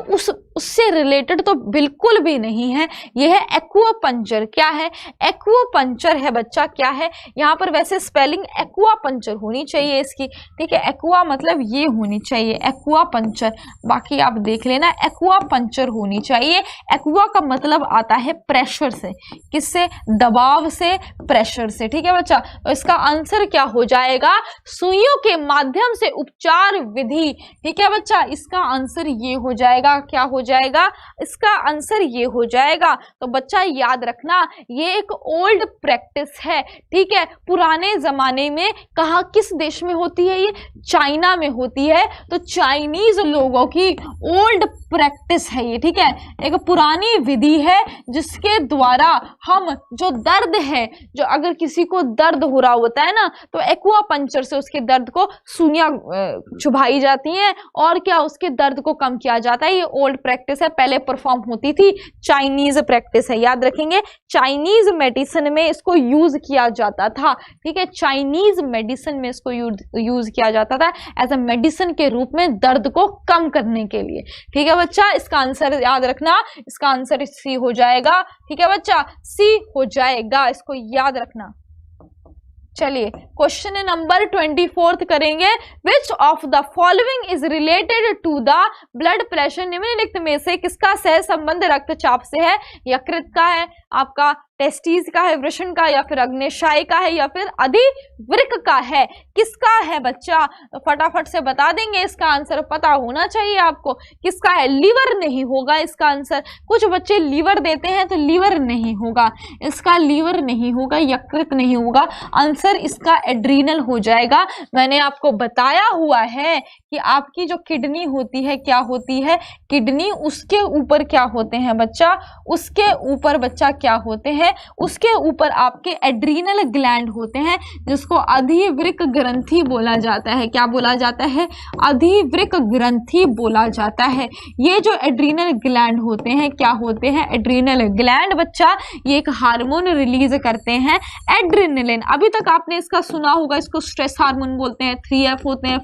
उससे रिलेटेड तो बिल्कुल भी नहीं है। ये है एक्वापंचर। क्या है? एक्वापंचर है बच्चा। क्या है? यहाँ पर वैसे स्पेलिंग एक्वापंचर होनी चाहिए इसकी, ठीक है। एक्वा मतलब ये होनी चाहिए, एक्वापंचर। बाकी आप देख लेना, एक्वापंचर होनी चाहिए। एक्वा का मतलब आता है प्रेशर से, किससे? दबाव से, प्रेशर से, ठीक है बच्चा। तो इसका आंसर क्या हो जाएगा? सुइयों के माध्यम से उपचार विधि, ठीक है बच्चा। इसका आंसर ये हो जाएगा। क्या हो जाएगा? इसका आंसर ये हो जाएगा। तो बच्चा याद रखना, ये एक ओल्ड प्रैक्टिस है, ठीक है। पुराने जमाने में कहा किस देश में होती है? ये चाइना में होती है। तो चाइनीज लोगों की ओल्ड प्रैक्टिस है ये, ठीक है। एक पुरानी विधि है जिसके द्वारा हम जो दर्द है, जो अगर किसी को दर्द हो रहा होता है ना, तो एक्वापंचर से उसके दर्द को सुइयां चुभाई जाती हैं, और क्या उसके दर्द को कम किया जाता है। ये ओल्ड प्रैक्टिस है, पहले परफॉर्म होती थी, चाइनीज प्रैक्टिस है। याद रखेंगे, चाइनीज मेडिसिन में इसको यूज किया जाता था, ठीक है। चाइनीज मेडिसिन में इसको यूज किया जाता था एज अ मेडिसिन के रूप में, दर्द को कम करने के लिए, ठीक है बच्चा। इसका आंसर याद रखना, इसका आंसर सी हो जाएगा, ठीक है बच्चा, सी हो जाएगा, इसको याद रखना। चलिए क्वेश्चन नंबर 24 करेंगे। Which of the following is related to the blood pressure? निम्नलिखित में से किसका सह संबंध रक्तचाप से है? यकृत का है, आपका टेस्टिस का है, वृषण का, या फिर अग्न्याशय का है, या फिर अधिवृक्क का है? किसका है बच्चा? तो फटाफट से बता देंगे, इसका आंसर पता होना चाहिए आपको। किसका है? लीवर नहीं होगा इसका आंसर। कुछ बच्चे लीवर देते हैं तो लीवर नहीं होगा, इसका लीवर नहीं होगा, यकृत नहीं होगा। आंसर इसका एड्रीनल हो जाएगा। मैंने आपको बताया हुआ है कि आपकी जो किडनी होती है, क्या होती है? किडनी, उसके ऊपर क्या होते हैं बच्चा? उसके ऊपर बच्चा क्या होते हैं? उसके ऊपर आपके एड्रीनल ग्लैंड होते हैं, जिसको अधिवृक्क ग्रंथि बोला जाता है। क्या बोला जाता है? अधिवृक्क ग्रंथि बोला जाता है। ये जो एड्रीनल ग्लैंड होते हैं, क्या होते हैं? एड्रीनल ग्लैंड बच्चा, ये एक हार्मोन रिलीज करते हैं, एड्रेनलिन। अभी तक आपने इसका सुना होगा, इसको स्ट्रेस हार्मोन बोलते हैं। 3F होते हैं,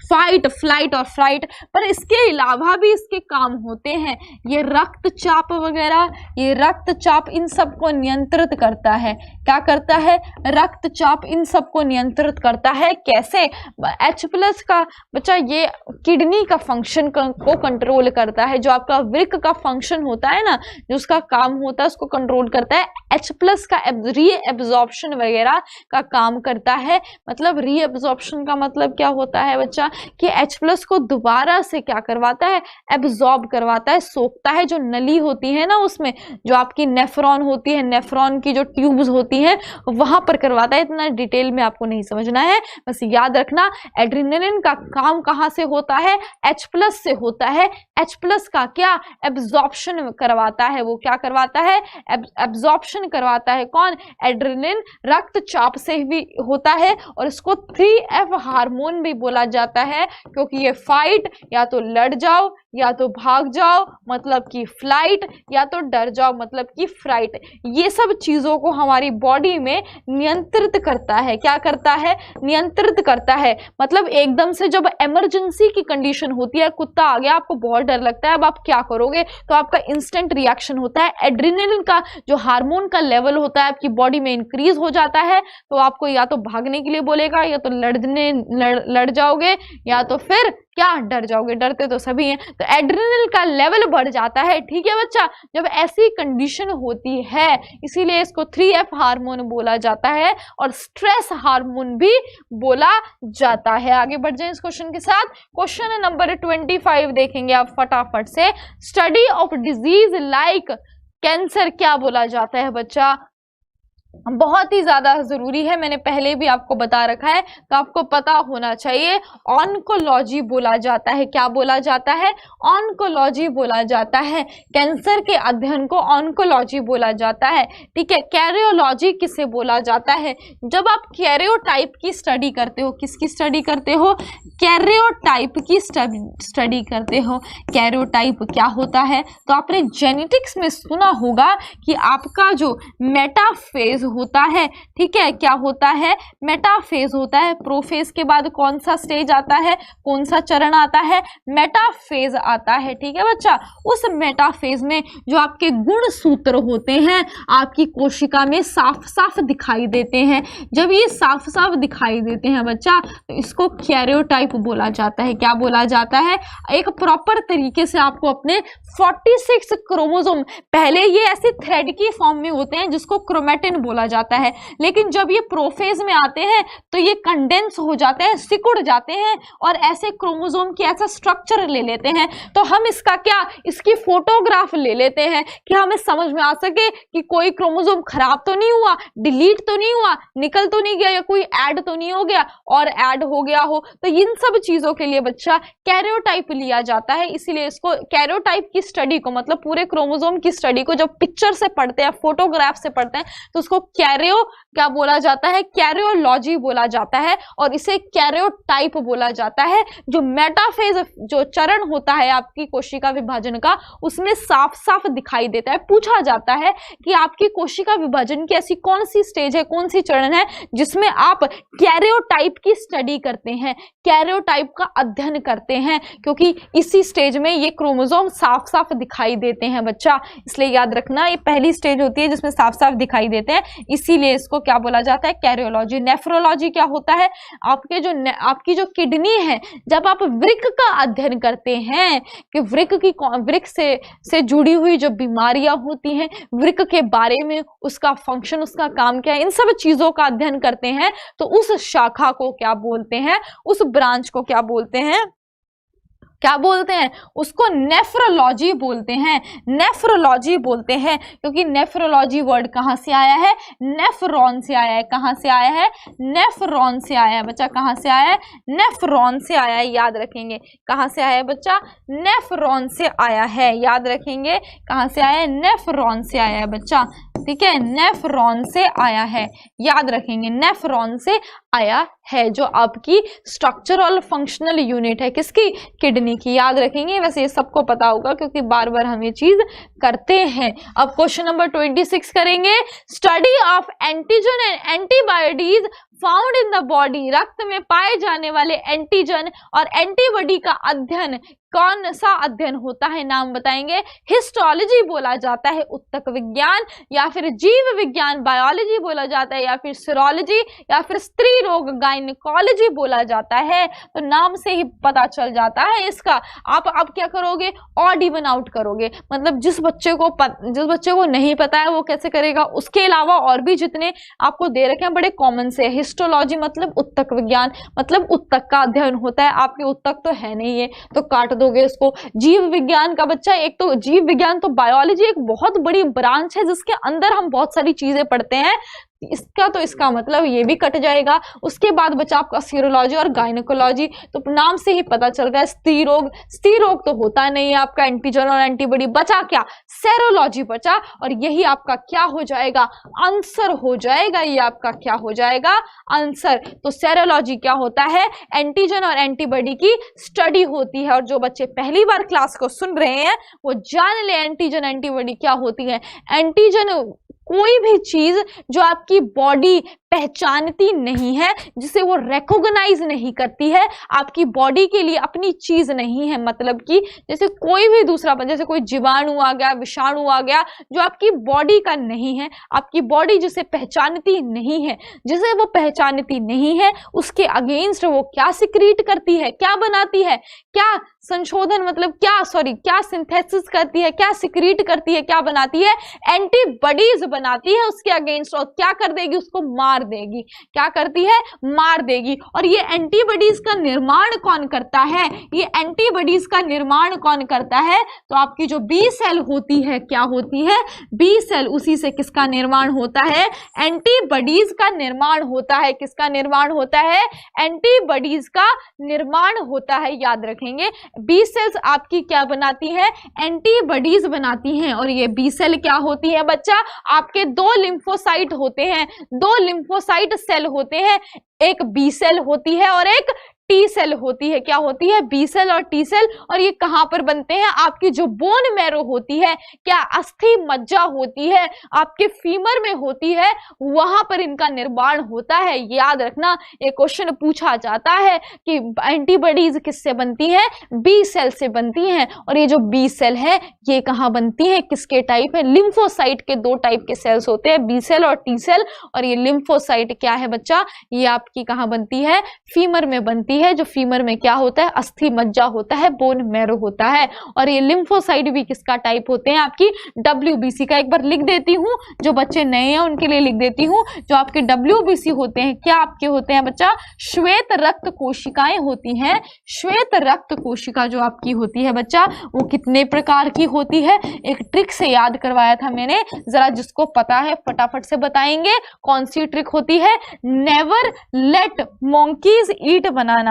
फाइट, फ्लाइट और फ्राइट। पर इसके अलावा भी इसके काम होते हैं। ये रक्तचाप वगैरह, ये रक्तचाप इन सबको नियंत्रित करता है। क्या करता है? रक्तचाप इन सबको नियंत्रित करता है। कैसे? H+ का बच्चा ये किडनी का फंक्शन को कंट्रोल करता है। जो आपका वृक्क का फंक्शन होता है ना, जो उसका काम होता है, उसको कंट्रोल करता है। H+ का रीएब्जॉर्प्शन वगैरह का काम करता है। मतलब रीएब्जॉर्प्शन का मतलब क्या होता है बच्चा? कि H+ को दोबारा से क्या करवाता है? एब्जॉर्ब करवाता है, सोखता है। जो नली होती है ना, उसमें जो आपकी नेफ्रॉन होती है, नेफ्रॉन की जो ट्यूब्स होती हैं, वहां पर करवाता है। इतना डिटेल में आपको नहीं समझना है, बस याद रखना एड्रेनलिन का काम कहां से होता है? H+ से होता है। H+ का क्या? एब्जॉर्प्शन करवाता है। वो क्या करवाता है? एब्जॉर्प्शन करवाता है। कौन? एड्रेनलिन। रक्तचाप से भी होता है, और इसको 3F हार्मोन भी बोला जाता है, क्योंकि ये फाइट, या तो लड़ जाओ, या तो भाग जाओ मतलब कि फ्लाइट, या तो डर जाओ मतलब कि फ्राइट। ये सब चीजों को हमारी बॉडी में नियंत्रित करता है। क्या करता है? नियंत्रित करता है। मतलब एकदम से जब इमरजेंसी की कंडीशन होती है, कुत्ता आ गया, आपको बहुत डर लगता है, अब आप क्या करोगे? तो आपका इंस्टेंट रिएक्शन होता है, एड्रेनलिन का जो हार्मोन का लेवल होता है आपकी बॉडी में इंक्रीज हो जाता है। तो आपको या तो भागने के लिए बोलेगा, या तो लड़ जाओगे, या तो फिर क्या डर जाओगे, डरते तो सभी हैं। तो एड्रेनल का लेवल बढ़ जाता है, ठीक है बच्चा, जब ऐसी कंडीशन होती है, इसीलिए इसको 3F हार्मोन बोला जाता है और स्ट्रेस हार्मोन भी बोला जाता है। आगे बढ़ जाएं इस क्वेश्चन के साथ। क्वेश्चन नंबर 25 देखेंगे आप फटाफट से। Study of disease like cancer क्या बोला जाता है बच्चा, बहुत ही ज्यादा जरूरी है, मैंने पहले भी आपको बता रखा है तो आपको पता होना चाहिए। ऑन्कोलॉजी बोला जाता है, क्या बोला जाता है, ऑन्कोलॉजी बोला जाता है। कैंसर के अध्ययन को ऑन्कोलॉजी बोला जाता है, ठीक है। कैरियोलॉजी किसे बोला जाता है, जब आप कैरियोटाइप की स्टडी करते हो, किसकी स्टडी करते हो, कैरियोटाइप की स्टडी करते हो। कैरियोटाइप क्या होता है, तो आपने जेनेटिक्स में सुना होगा कि आपका जो मेटाफेज होता है, ठीक है, क्या होता है, मेटाफेज होता है। प्रोफेज के बाद कौन सा स्टेज आता है, कौन सा चरण आता है, मेटाफेज आता है, ठीक है बच्चा। उस मेटाफेज में जो आपके गुण सूत्र होते हैं आपकी कोशिका में साफ साफ दिखाई देते हैं। जब ये साफ साफ दिखाई देते हैं बच्चा, तो इसको कैरियोटाइप बोला जाता है। क्या बोला जाता है, एक प्रॉपर तरीके से आपको अपने 46 क्रोमोसोम, पहले ये ऐसे थ्रेड की फॉर्म में होते हैं जिसको क्रोमेटिन बोला जाता है, लेकिन जब ये प्रोफेज में आते हैं तो ये कंडेंस हो जाते हैं, सिकुड़ जाते हैं और ऐसे क्रोमोसोम की ऐसा स्ट्रक्चर ले लेते हैं। तो हम इसका क्या, इसकी फोटोग्राफ ले लेते हैं कि हमें समझ में आ सके कि कोई क्रोमोसोम खराब तो नहीं हुआ, डिलीट तो नहीं हुआ, निकल तो नहीं गया, या कोई ऐड तो नहीं हो गया और ऐड हो गया हो। तो इन सब चीजों के लिए बच्चा कैरियोटाइप लिया जाता है। इसीलिए इसको कैरियोटाइप की स्टडी को, मतलब पूरे क्रोमोसोम की स्टडी को जब पिक्चर से पढ़ते हैं, फोटोग्राफ से पढ़ते हैं, तो उसको कैरियो क्या बोला जाता है, कैरियोलॉजी बोला जाता है और इसे कैरियोटाइप बोला जाता है। जो मेटाफेज जो चरण होता है आपकी कोशिका विभाजन का, उसमें साफ साफ दिखाई देता है। पूछा जाता है कि आपकी कोशिका विभाजन की ऐसी कौन सी स्टेज है, कौन सी चरण है जिसमें आप कैरियोटाइप की स्टडी करते हैं, कैरियोटाइप का अध्ययन करते हैं, क्योंकि इसी स्टेज में ये क्रोमोसोम साफ साफ दिखाई देते हैं बच्चा। इसलिए याद रखना, ये पहली स्टेज होती है जिसमें साफ साफ दिखाई देते हैं, इसीलिए इसको क्या बोला जाता है, कैरियोलॉजी। नेफ्रोलॉजी क्या होता है, आपकी जो किडनी है, जब आप वृक्क का अध्ययन करते हैं कि वृक्क से जुड़ी हुई जो बीमारियां होती हैं, वृक्क के बारे में, उसका फंक्शन, उसका काम क्या है, इन सब चीजों का अध्ययन करते हैं, तो उस शाखा को क्या बोलते हैं, उस ब्रांच को क्या बोलते हैं, क्या बोलते हैं, उसको नेफ्रोलॉजी बोलते हैं। नेफ्रोलॉजी बोलते हैं क्योंकि नेफ्रोलॉजी वर्ड कहाँ से आया है, नेफ्रॉन से आया है। कहाँ से आया है, नेफ्रॉन से आया है बच्चा। कहाँ से आया है, नेफ्रॉन से आया है, याद रखेंगे। कहाँ से आया है बच्चा, नेफ्रॉन से आया है, याद रखेंगे। कहाँ से आया है, नेफ्रॉन से आया है बच्चा, ठीक है, नेफ्रॉन से आया है, याद रखेंगे, नेफ्रॉन से आया है, जो आपकी स्ट्रक्चरल फंक्शनल यूनिट है, किसकी, किडनी की, याद रखेंगे। वैसे ये सबको पता होगा क्योंकि बार बार हम ये चीज करते हैं। अब क्वेश्चन नंबर 26 करेंगे। Study of antigen and antibodies found in the body, रक्त में पाए जाने वाले एंटीजन और एंटीबॉडी का अध्ययन, कौन सा अध्ययन होता है, नाम बताएंगे। हिस्टोलॉजी बोला जाता है, उत्तक विज्ञान, या फिर जीव विज्ञान बायोलॉजी बोला जाता है, या फिर सीरोलॉजी, या फिर स्त्री रोग गायनिकोलॉजी बोला जाता है। तो नाम से ही पता चल जाता है इसका। आप क्या करोगे, ऑड इवन आउट करोगे, मतलब जिस बच्चे को नहीं पता है वो कैसे करेगा। उसके अलावा और भी जितने आपको दे रखे हैं बड़े कॉमन से। हिस्टोलॉजी मतलब उत्तक विज्ञान, मतलब उत्तक का अध्ययन होता है। आपके उत्तक तो है नहीं है तो काट दोगे इसको। जीव विज्ञान का बच्चा, एक तो जीव विज्ञान तो बायोलॉजी एक बहुत बड़ी ब्रांच है जिसके अंदर हम बहुत सारी चीजें पढ़ते हैं, इसका मतलब ये भी कट जाएगा। उसके बाद बचा आपका सीरोलॉजी और गायनिकोलॉजी, तो नाम से ही पता चल रहा है स्त्री रोग तो होता नहीं है आपका, एंटीजन और एंटीबॉडी। बचा क्या, सेरोलॉजी बचा, और यही आपका क्या हो जाएगा, आंसर हो जाएगा। ये आपका क्या हो जाएगा, आंसर। तो सेरोलॉजी क्या होता है, एंटीजन और एंटीबॉडी की स्टडी होती है। और जो बच्चे पहली बार क्लास को सुन रहे हैं वो जान ले एंटीजन एंटीबॉडी क्या होती है। एंटीजन कोई भी चीज जो आपकी बॉडी पहचानती नहीं है, जिसे वो रिकॉग्नाइज नहीं करती है, आपकी बॉडी के लिए अपनी चीज नहीं है। मतलब कि जैसे कोई भी दूसरा, जैसे कोई जीवाणु आ गया, विषाणु आ गया, जो आपकी बॉडी का नहीं है, आपकी बॉडी जिसे पहचानती नहीं है, जिसे वो पहचानती नहीं है, उसके अगेंस्ट वो क्या सिक्रीट करती है, क्या बनाती है, क्या संशोधन, मतलब क्या सिंथेसिस करती है, क्या सिक्रीट करती है, क्या बनाती है, एंटीबॉडीज बनाती है उसके अगेंस्ट, और क्या कर देगी, उसको मार देगी। क्या करती है, मार देगी। और ये एंटीबॉडीज का निर्माण कौन करता है, ये एंटीबॉडीज का निर्माण कौन करता है, तो आपकी जो बी सेल होती है, क्या होती है, बी सेल, उसी से किसका निर्माण होता है, एंटीबॉडीज का निर्माण होता है। किसका निर्माण होता है, एंटीबॉडीज का निर्माण होता है। याद रखेंगे, बी सेल्स आपकी क्या बनाती है, एंटीबॉडीज बनाती हैं। और ये बी सेल क्या होती है बच्चा, आपके दो लिम्फोसाइट होते हैं, दो लिम्फोसाइट सेल होते हैं, एक बी सेल होती है और एक टी सेल होती है। क्या होती है, बी सेल और टी सेल। और ये कहां पर बनते हैं, आपकी जो बोन मैरो होती है, क्या अस्थि मज्जा होती है, आपके फीमर में होती है, वहां पर इनका निर्माण होता है। याद रखना, एक क्वेश्चन पूछा जाता है कि एंटीबॉडीज किससे बनती है, बी सेल से बनती हैं। और ये जो बी सेल है, ये कहां बनती है, किसके टाइप है, लिम्फोसाइट के दो टाइप के सेल्स होते हैं, बी सेल और टी सेल। और ये लिम्फोसाइट क्या है बच्चा, ये आपकी कहां बनती है, फीमर में बनती है। जो फीमर में क्या होता है, अस्थि मज्जा होता है, बोन मैरो होता है। और ये लिम्फोसाइट भी किसका टाइप होते हैं, आपकी WBC का। एक बार लिख देती हूं, जो बच्चे नए हैं उनके लिए लिख देती हूं, जो आपके WBC होते हैं, क्या आपके होते हैं बच्चा, श्वेत रक्त कोशिकाएं होती हैं। श्वेत रक्त कोशिका जो आपकी होती है बच्चा, वो कितने प्रकार की होती है, एक ट्रिक से याद करवाया था मैंने, जरा जिसको पता है फटाफट से बताएंगे कौन सी ट्रिक होती है, नेवर लेट मंकीज ईट बनाना।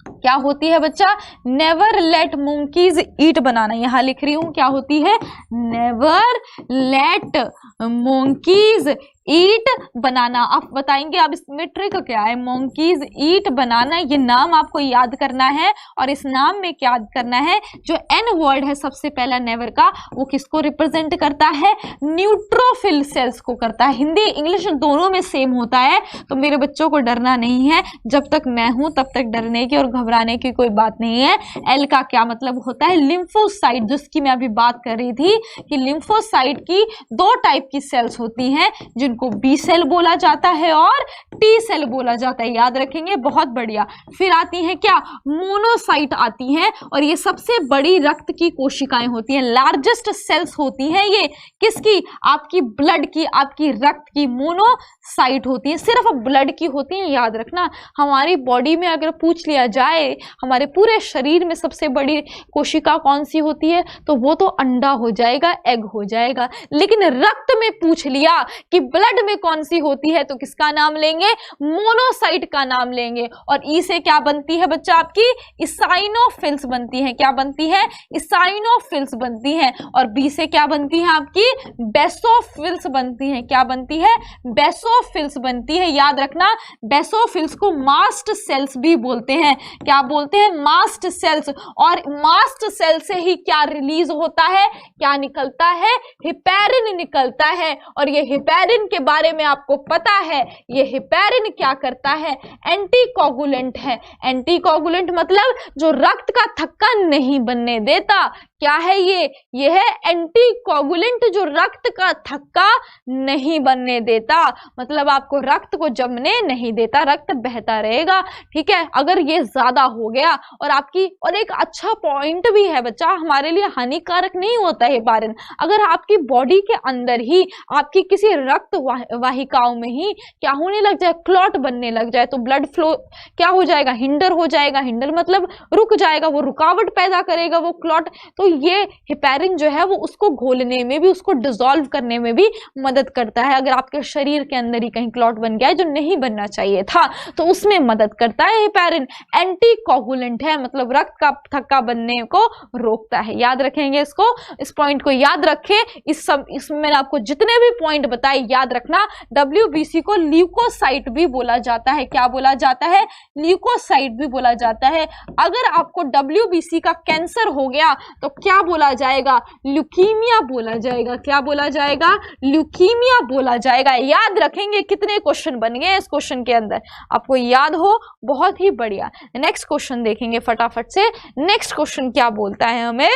क्या होती है बच्चा, नेवर लेट मंकीज ईट बनाना। यहां लिख रही हूं, क्या होती है, नेवर लेट मंकीज ईट बनाना। आप बताएंगे अब इसमें ट्रिक क्या है, मंकीज ईट बनाना, ये नाम आपको याद करना है। और इस नाम में क्या याद करना है, जो एन वर्ड है सबसे पहला नेवर का, वो किसको रिप्रेजेंट करता है, न्यूट्रोफिल सेल्स को करता है। हिंदी इंग्लिश दोनों में सेम होता है, तो मेरे बच्चों को डरना नहीं है, जब तक मैं हूं तब तक डरने की और घबराने की कोई बात नहीं है। एल का क्या मतलब होता है, लिम्फोसाइट, जिसकी मैं अभी बात कर रही थी कि लिम्फोसाइट की दो टाइप की सेल्स होती हैं, को बी सेल बोला जाता है और टी सेल बोला जाता है। याद रखेंगे, बहुत बढ़िया। फिर आती हैं क्या, मोनोसाइट आती हैं, और ये सबसे बड़ी रक्त की कोशिकाएं होती हैं, लार्जेस्ट सेल्स होती हैं ये, किसकी, आपकी ब्लड की, आपकी रक्त की। मोनोसाइट होती है, सिर्फ ब्लड की होती है। याद रखना, हमारी बॉडी में अगर पूछ लिया जाए हमारे पूरे शरीर में सबसे बड़ी कोशिका कौन सी होती है, तो वो तो अंडा हो जाएगा, एग हो जाएगा। लेकिन रक्त में पूछ लिया कि ब्लड में कौन सी होती है, तो किसका नाम लेंगे, मोनोसाइट का नाम लेंगे। और ई से क्या बनती है बच्चा, आपकी इसाइनोफिल्स बनती है। क्या बनती है, इसाइनोफिल्स बनती है। और बी से क्या बनती है, आपकी बेसोफिल्स बनती है। क्या बनती है, बेसोफिल्स बनती है। याद रखना, बेसोफिल्स को मास्ट सेल्स भी बोलते हैं। क्या बोलते हैं, मास्ट सेल्स। और मास्ट सेल से ही क्या रिलीज होता है, क्या निकलता है, हिपैरिन निकलता है। और ये हिपैरिन के बारे में आपको पता है, ये हिपैरिन क्या करता है, एंटीकोगुलेंट है। एंटीकोगुलेंट मतलब जो रक्त का थक्का नहीं बनने देता। क्या है ये है एंटीकोगुलेंट, जो रक्त का थक्का नहीं बनने देता, मतलब आपको रक्त को जमने नहीं देता, रक्त बहता रहेगा। ठीक है, अगर ये ज्यादा हो गया और आपकी, और एक अच्छा पॉइंट भी है बच्चा, हमारे लिए हानिकारक नहीं होता है हिपैरिन। अगर आपकी बॉडी के अंदर ही, आपकी किसी रक्त वाहिकाओं में ही क्या होने लग जाए, क्लॉट बनने लग जाए, तो ब्लड फ्लो क्या हो जाएगा, हिंडर हो जाएगा। हिंडर मतलब रुक जाएगा, वो रुकावट पैदा करेगा वो क्लॉट। तो ये हिपैरिन जो है वो उसको घोलने में भी, उसको डिसॉल्व करने में भी मदद करता है। अगर आपके शरीर के अंदर ही कहीं क्लॉट बन गया है जो नहीं बनना चाहिए था, तो उसमें मदद करता है हिपैरिन। एंटीकोगुलेंट है, मतलब रक्त का थक्का बनने को रोकता है। याद रखेंगे इसको, इस पॉइंट को याद रखें। इसमें मैंने आपको जितने भी पॉइंट बताए याद रखना। WBC को ल्यूकोसाइट भी बोला जाता है। क्या बोला जाता है, ल्यूकोसाइट भी बोला जाता है। अगर आपको WBC का कैंसर हो गया तो क्या बोला जाएगा? ल्यूकीमिया बोला जाएगा। क्या बोला जाएगा? ल्यूकीमिया बोला जाएगा। याद रखेंगे कितने क्वेश्चन बन गए इस क्वेश्चन के अंदर, आपको याद हो, बहुत ही बढ़िया। नेक्स्ट क्वेश्चन देखेंगे फटाफट से। नेक्स्ट क्वेश्चन क्या बोलता है हमें?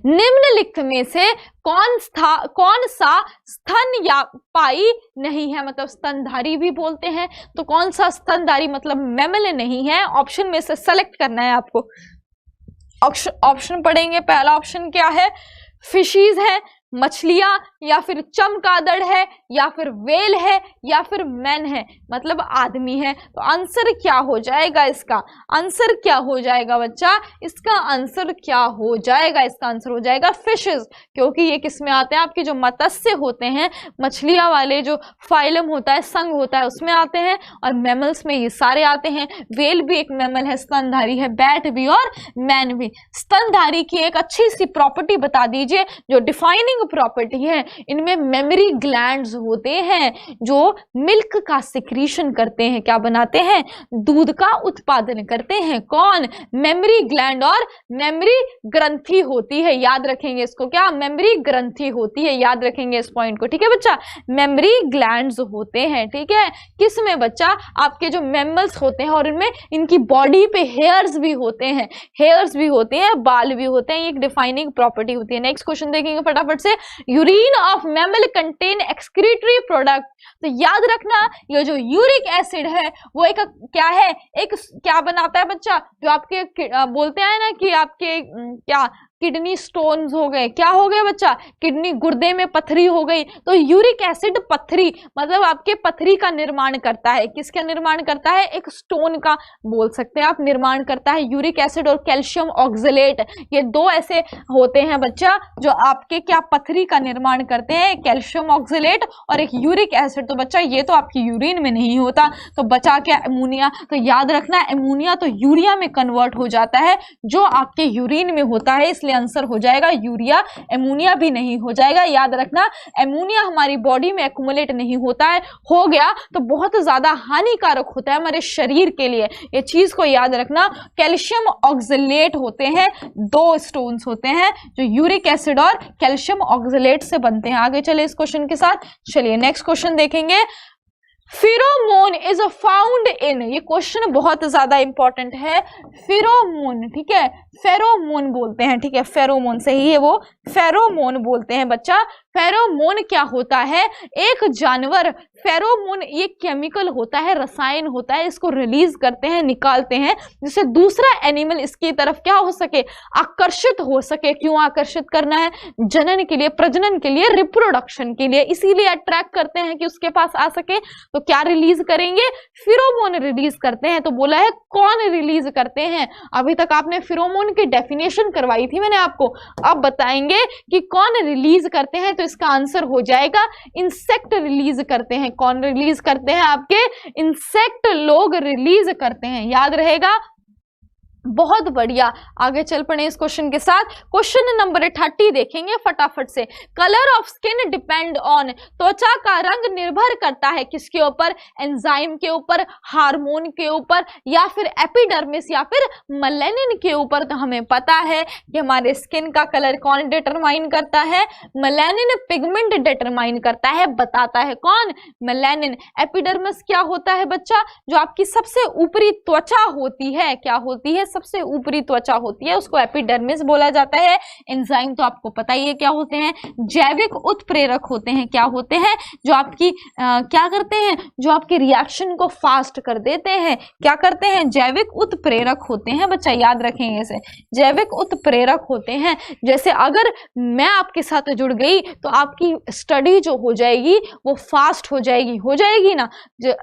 निम्नलिखित में से कौन सा स्तन या पाई नहीं है, मतलब स्तनधारी भी बोलते हैं, तो कौन सा स्तनधारी मतलब मैमल नहीं है? ऑप्शन में से सेलेक्ट करना है आपको। ऑप्शन पढ़ेंगे। पहला ऑप्शन क्या है? फिशीज है, मछलियां, या फिर चमगादड़ है, या फिर वेल है, या फिर मैन है, मतलब आदमी है। तो आंसर क्या हो जाएगा इसका? आंसर क्या हो जाएगा बच्चा? इसका आंसर क्या हो जाएगा? इसका आंसर हो जाएगा फिशेस, क्योंकि ये किस में आते हैं? आपके जो मत्स्य होते हैं, मछलियां वाले जो फाइलम होता है, संघ होता है, उसमें आते हैं, और मैमल्स में ये सारे आते हैं। वेल भी एक मैमल है, स्तनधारी है, बैट भी और मैन भी। स्तनधारी की एक अच्छी सी प्रॉपर्टी बता दीजिए जो डिफाइनिंग प्रॉपर्टी है। इनमें मेमरी ग्लैंड्स होते हैं जो मिल्क का सिक्रीशन करते हैं, क्या बनाते हैं? दूध का उत्पादन करते हैं। कौन? मेमरी ग्लैंड और मेमरी ग्रंथि होती है। याद रखेंगे इसको, क्या? मेमरी ग्रंथि होती है, याद रखेंगे इस पॉइंट को, ठीक है बच्चा? मेमरी ग्लैंड्स होते हैं, ठीक है? किस में बच्चा? आपके जो मैमल्स होते हैं, और इनमें इनकी बॉडी पे हेयर्स भी होते हैं, हेयर्स भी होते हैं, बाल भी होते हैं। एक डिफाइनिंग प्रॉपर्टी होती है। नेक्स्ट क्वेश्चन देखेंगे फटाफट से। Urine of mammal contain excretory product. तो याद रखना, ये जो यूरिक एसिड है वो एक क्या है? एक क्या बनाता है बच्चा? जो आपके बोलते हैं ना कि आपके क्या किडनी स्टोन्स हो गए, क्या हो गए बच्चा? किडनी, गुर्दे में पथरी हो गई, तो यूरिक एसिड पथरी, मतलब आपके पथरी का निर्माण करता है। किसका निर्माण करता है? एक स्टोन का बोल सकते हैं आप निर्माण करता है यूरिक एसिड। और कैल्शियम ऑक्सलेट, ये दो ऐसे होते हैं बच्चा जो आपके क्या पथरी का निर्माण करते हैं, कैल्शियम ऑक्सलेट और एक यूरिक एसिड। तो बच्चा ये तो आपकी यूरिन में नहीं होता, तो बचा क्या? अमोनिया। तो याद रखना, अमोनिया तो यूरिया में कन्वर्ट हो जाता है जो आपके यूरिन में होता है, इसलिए आंसर हो जाएगा यूरिया। अमोनिया भी नहीं हो जाएगा। याद रखना, अमोनिया हमारी बॉडी में एक्युमुलेट नहीं होता है, हो गया तो बहुत ज्यादा हानिकारक होता है हमारे शरीर के लिए, ये चीज को याद रखना। कैल्शियम ऑक्सलेट होते हैं, दो स्टोन्स होते हैं जो यूरिक एसिड और कैल्शियम ऑक्सलेट से बनते हैं। आगे चले इस क्वेश्चन के साथ। चलिए नेक्स्ट क्वेश्चन देखेंगे। फेरोमोन इज फाउंड इन, ये क्वेश्चन बहुत ज्यादा इंपॉर्टेंट है। फेरोमोन, ठीक है, फेरोमोन बोलते हैं, ठीक है, फेरोमोन से ही है वो, फेरोमोन बोलते हैं बच्चा। फेरोमोन क्या होता है? एक जानवर, फेरोमोन ये केमिकल होता है, रसायन होता है, इसको रिलीज करते हैं, निकालते हैं, जिससे दूसरा एनिमल इसकी तरफ क्या हो सके? आकर्षित हो सके। क्यों आकर्षित करना है? जनन के लिए, प्रजनन के लिए, रिप्रोडक्शन के लिए, इसीलिए अट्रैक्ट करते हैं कि उसके पास आ सके। तो क्या रिलीज करेंगे? फेरोमोन रिलीज करते हैं। तो बोला है कौन रिलीज करते हैं? अभी तक आपने फेरोमोन की डेफिनेशन करवाई थी मैंने आपको, अब बताएंगे कि कौन रिलीज करते हैं। तो इसका आंसर हो जाएगा इंसेक्ट रिलीज करते हैं। कौन रिलीज करते हैं? आपके इंसेक्ट लोग रिलीज करते हैं, याद रहेगा। बहुत बढ़िया, आगे चल पड़े इस क्वेश्चन के साथ। क्वेश्चन नंबर 30 देखेंगे फटाफट से। Colour of skin depend on, त्वचा का रंग निर्भर करता है किसके ऊपर? एंजाइम के ऊपर, हार्मोन के ऊपर, या फिर एपिडर्मिस या फिर मेलानिन के ऊपर। तो हमें पता है कि हमारे स्किन का कलर कौन डिटरमाइन करता है? मेलानिन पिगमेंट डिटरमाइन करता है, बताता है कौन? मेलानिन। एपिडर्मिस क्या होता है बच्चा? जो आपकी सबसे ऊपरी त्वचा होती है, क्या होती है? सबसे ऊपरी त्वचा होती है, उसको एपिडर्मिस बोला जाता है। एंजाइम तो आपको पता ही है क्या होते हैं? जैविक उत्प्रेरक होते हैं। क्या होते हैं? जो आपकी क्या करते हैं? जो आपके रिएक्शन को फास्ट कर देते हैं। क्या करते हैं? जैविक उत्प्रेरक होते हैं बच्चा, याद रखेंगे इसे, जैविक उत्प्रेरक होते हैं। जैसे अगर मैं आपके साथ जुड़ गई तो आपकी स्टडी जो हो जाएगी वो फास्ट हो जाएगी ना,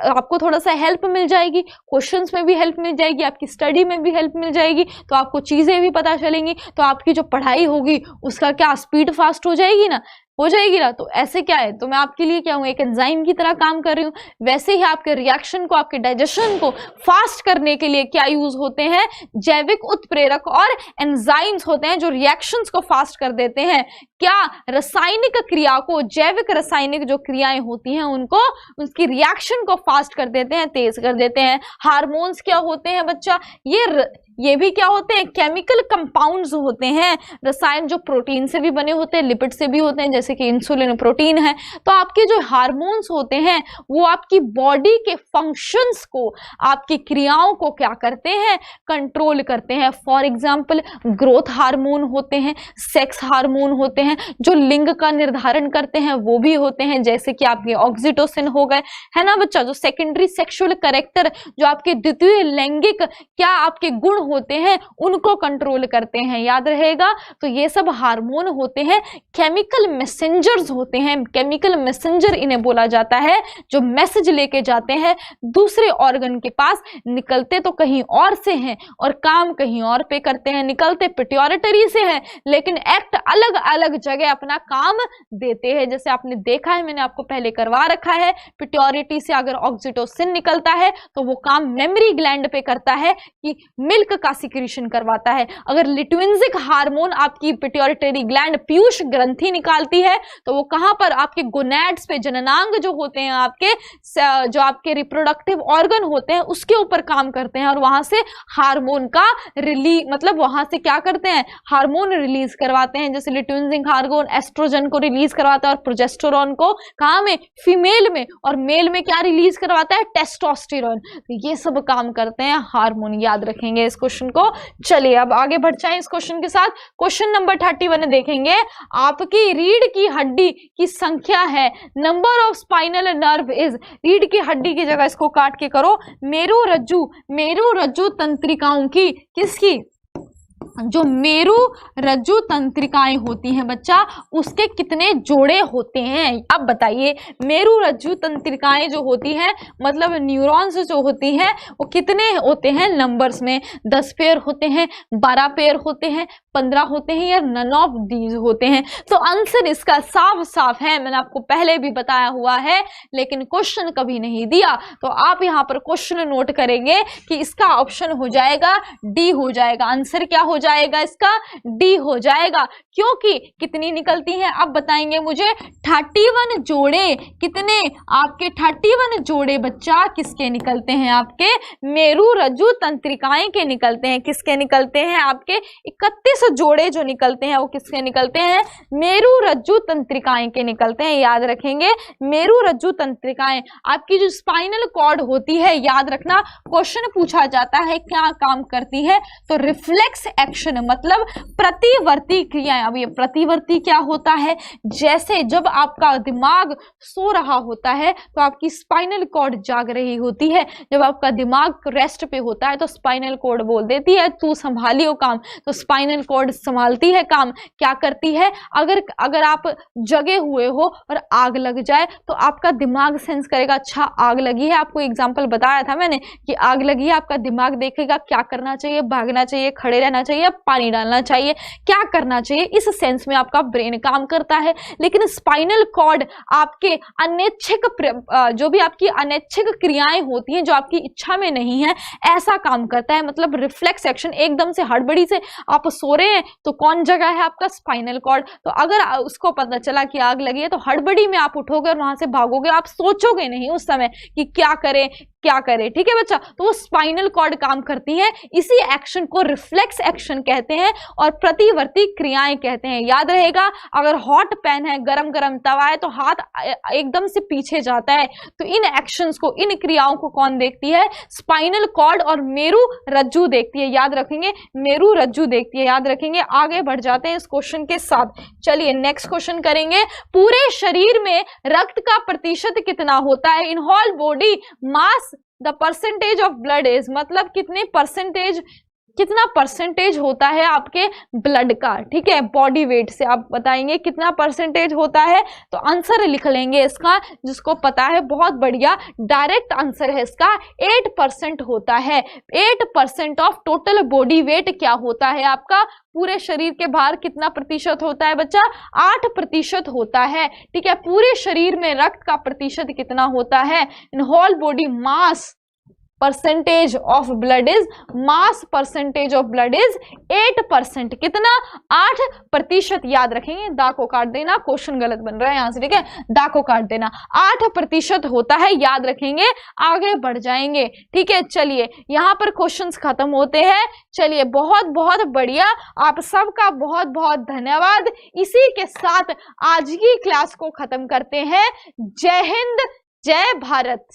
आपको थोड़ा सा हेल्प मिल जाएगी, क्वेश्चंस में भी हेल्प मिल जाएगी, आपकी स्टडी में भी हेल्प मिल जाएगी, तो आपको चीजें भी पता चलेंगी, तो आपकी जो पढ़ाई होगी उसका क्या स्पीड फास्ट हो जाएगी ना। तो ऐसे क्या है, तो मैं आपके लिए क्या हूँ? एक एंजाइम की तरह काम कर रही हूँ। वैसे ही आपके रिएक्शन को, आपके डाइजेशन को फास्ट करने के लिए क्या यूज होते हैं? जैविक उत्प्रेरक और एंजाइम्स होते हैं जो रिएक्शंस को फास्ट कर देते हैं। क्या? रासायनिक क्रिया को, जैविक रासायनिक जो क्रियाएं होती हैं उनको, उसकी रिएक्शन को फास्ट कर देते हैं, तेज कर देते हैं। हार्मोन्स क्या होते हैं बच्चा? ये भी क्या होते हैं, केमिकल कंपाउंड्स होते हैं, रसायन जो प्रोटीन से भी बने होते हैं, लिपिड से भी होते हैं, जैसे कि इंसुलिन प्रोटीन है। तो आपके जो हार्मोन्स होते हैं वो आपकी बॉडी के फंक्शंस को, आपकी क्रियाओं को क्या करते हैं, कंट्रोल करते हैं। फॉर एग्जाम्पल ग्रोथ हार्मोन होते हैं, सेक्स हार्मोन होते हैं, जो लिंग का निर्धारण करते हैं वो भी होते हैं, जैसे कि आपके ऑक्सीटोसिन हो गए, है ना बच्चा। जो सेकेंडरी सेक्सुअल कैरेक्टर, जो आपके द्वितीय लैंगिक क्या आपके गुण होते हैं उनको कंट्रोल करते हैं, याद रहेगा। तो ये सब हार्मोन होते हैं, केमिकल मैसेंजर्स होते हैं। केमिकल मैसेंजर इन्हें बोला जाता है, जो मैसेज लेके जाते हैं दूसरे ऑर्गन के पास, निकलते तो कहीं और से हैं और काम कहीं और पे करते हैं। निकलते पिट्यूटरी से है लेकिन एक्ट अलग अलग जगह अपना काम देते हैं। जैसे आपने देखा है, मैंने आपको पहले करवा रखा है, पिट्यूटरी से अगर ऑक्सीटोसिन निकलता है तो वो काम मेमोरी ग्लैंड पे करता है कि मिल्क का सिक्रीशन करवाता है। अगर लिट्विंजिक हार्मोन आपकी पिट्यूटरी ग्लैंड पीयूष ग्रंथि निकालती है तो वो कहां पर, आपके गोनैड्स पे, जननांग जो होते हैं आपके, जो आपके रिप्रोडक्टिव ऑर्गन होते हैं उसके ऊपर काम करते हैं और वहां से हार्मोन का रिलीज, मतलब वहां से क्या करते हैं, हार्मोन रिलीज करवाते हैं। जैसे लिट्विंजिक हार्मोन एस्ट्रोजन को रिलीज करवाता है और प्रोजेस्टेरोन को कहां में, फीमेल में, और मेल में क्या रिलीज करवाता है, टेस्टोस्टेरोन। तो ये सब काम करते हैं हार्मोन, याद रखेंगे इस क्वेश्चन को। चलिए अब आगे बढ़ जाएं इस क्वेश्चन के साथ। क्वेश्चन नंबर 31 देखेंगे, आपकी रीढ़ की हड्डी की संख्या है, number of spinal nerve is, रीढ़ की हड्डी की जगह इसको काट के करो, मेरुरज्जु तंत्रिकाओं की, किसकी, जो मेरुरज्जु तंत्रिकाएं होती हैं बच्चा, उसके कितने जोड़े होते हैं। अब बताइए, मेरुरज्जु तंत्रिकाएं जो होती हैं, मतलब न्यूरॉन्स जो होती हैं, वो कितने होते हैं नंबर्स में, 10 पेयर होते हैं, 12 पेयर होते हैं, 15 होते हैं, या नन ऑफ दीज होते हैं। तो आंसर इसका साफ साफ है, मैंने आपको पहले भी बताया हुआ है, लेकिन क्वेश्चन कभी नहीं दिया। तो आप यहाँ पर क्वेश्चन नोट करेंगे कि इसका ऑप्शन हो जाएगा डी हो जाएगा। आंसर क्या हो जाएगा इसका, डी हो जाएगा। क्योंकि कितनी निकलती हैं, अब बताएंगे मुझे। 31 जोड़े, कितने आपके 31 जोड़े बच्चा किसके निकलते हैं, आपके मेरुरज्जु तंत्रिकाएं के निकलते हैं। किसके निकलते हैं, आपके 31 जोड़े जो निकलते हैं वो किसके निकलते हैं, मेरुरज्जु तंत्रिकाएं के निकलते हैं। याद रखेंगे, मेरुरज्जु तंत्रिकाएं आपकी जो स्पाइनल कॉर्ड होती है, याद रखना क्वेश्चन पूछा जाता है क्या काम करती है, तो रिफ्लेक्स एक्शन, मतलब प्रतिवर्ती क्रियाएं। अब ये प्रतिवर्ती क्या होता है, जैसे जब आपका दिमाग सो रहा होता है तो आपकी स्पाइनल कॉर्ड जाग रही होती है, जब आपका दिमाग रेस्ट पे होता है तो स्पाइनल कॉर्ड बोल देती है तू संभालियो काम, तो स्पाइनल कॉर्ड संभालती है काम। क्या करती है, अगर आप जगे हुए हो और आग लग जाए तो आपका दिमाग सेंस करेगा, अच्छा आग लगी है। आपको एग्जांपल बताया था मैंने कि आग लगी है, आपका दिमाग देखेगा क्या करना चाहिए, भागना चाहिए, खड़े रहना चाहिए, पानी डालना चाहिए, क्या करना चाहिए, इस सेंस में आपका ब्रेन काम करता है। लेकिन स्पाइनल कॉर्ड आपके अनैच्छिक, जो भी आपकी अनैच्छिक क्रियाएं होती हैं जो आपकी इच्छा में नहीं है, ऐसा काम करता है। मतलब रिफ्लेक्स एक्शन, एकदम से हड़बड़ी से आप सो रहे हैं तो कौन जगह है, आपका स्पाइनल कॉर्ड। तो अगर उसको पता चला कि आग लगी है तो हड़बड़ी में आप उठोगे और वहां से भागोगे, आप सोचोगे नहीं उस समय कि क्या करें क्या करे, ठीक है बच्चा। तो वो स्पाइनल कॉर्ड काम करती है, इसी एक्शन को रिफ्लेक्स एक्शन कहते हैं और प्रतिवर्ती क्रियाएं कहते हैं। याद रहेगा, अगर हॉट पैन है, गरम गरम तवा है, तो हाथ एकदम से पीछे जाता है, तो इन एक्शंस को, इन क्रियाओं को कौन देखती है, स्पाइनल कॉर्ड और मेरुरज्जु देखती है। याद रखेंगे, मेरुरज्जु देखती है, याद रखेंगे। आगे बढ़ जाते हैं इस क्वेश्चन के साथ। चलिए नेक्स्ट क्वेश्चन करेंगे, पूरे शरीर में रक्त का प्रतिशत कितना होता है, in whole body mass the percentage of blood is, मतलब कितना परसेंटेज होता है आपके ब्लड का, ठीक है, बॉडी वेट से आप बताएंगे कितना परसेंटेज होता है। तो आंसर लिख लेंगे इसका, जिसको पता है बहुत बढ़िया, डायरेक्ट आंसर है इसका 8% होता है। 8% ऑफ टोटल बॉडी वेट क्या होता है आपका, पूरे शरीर के भार कितना प्रतिशत होता है बच्चा, 8% होता है, ठीक है। पूरे शरीर में रक्त का प्रतिशत कितना होता है, in whole body mass percentage of blood is, mass percentage of blood is 8%। कितना? 8%। याद रखेंगे, दा को काट देना, क्वेश्चन गलत बन रहा है यहां से, ठीक है, दा को काट देना। 8% होता है, याद रखेंगे, आगे बढ़ जाएंगे, ठीक है। चलिए यहां पर क्वेश्चंस खत्म होते हैं। चलिए बहुत बहुत बढ़िया, आप सबका बहुत बहुत धन्यवाद। इसी के साथ आज की क्लास को खत्म करते हैं। जय हिंद, जय भारत।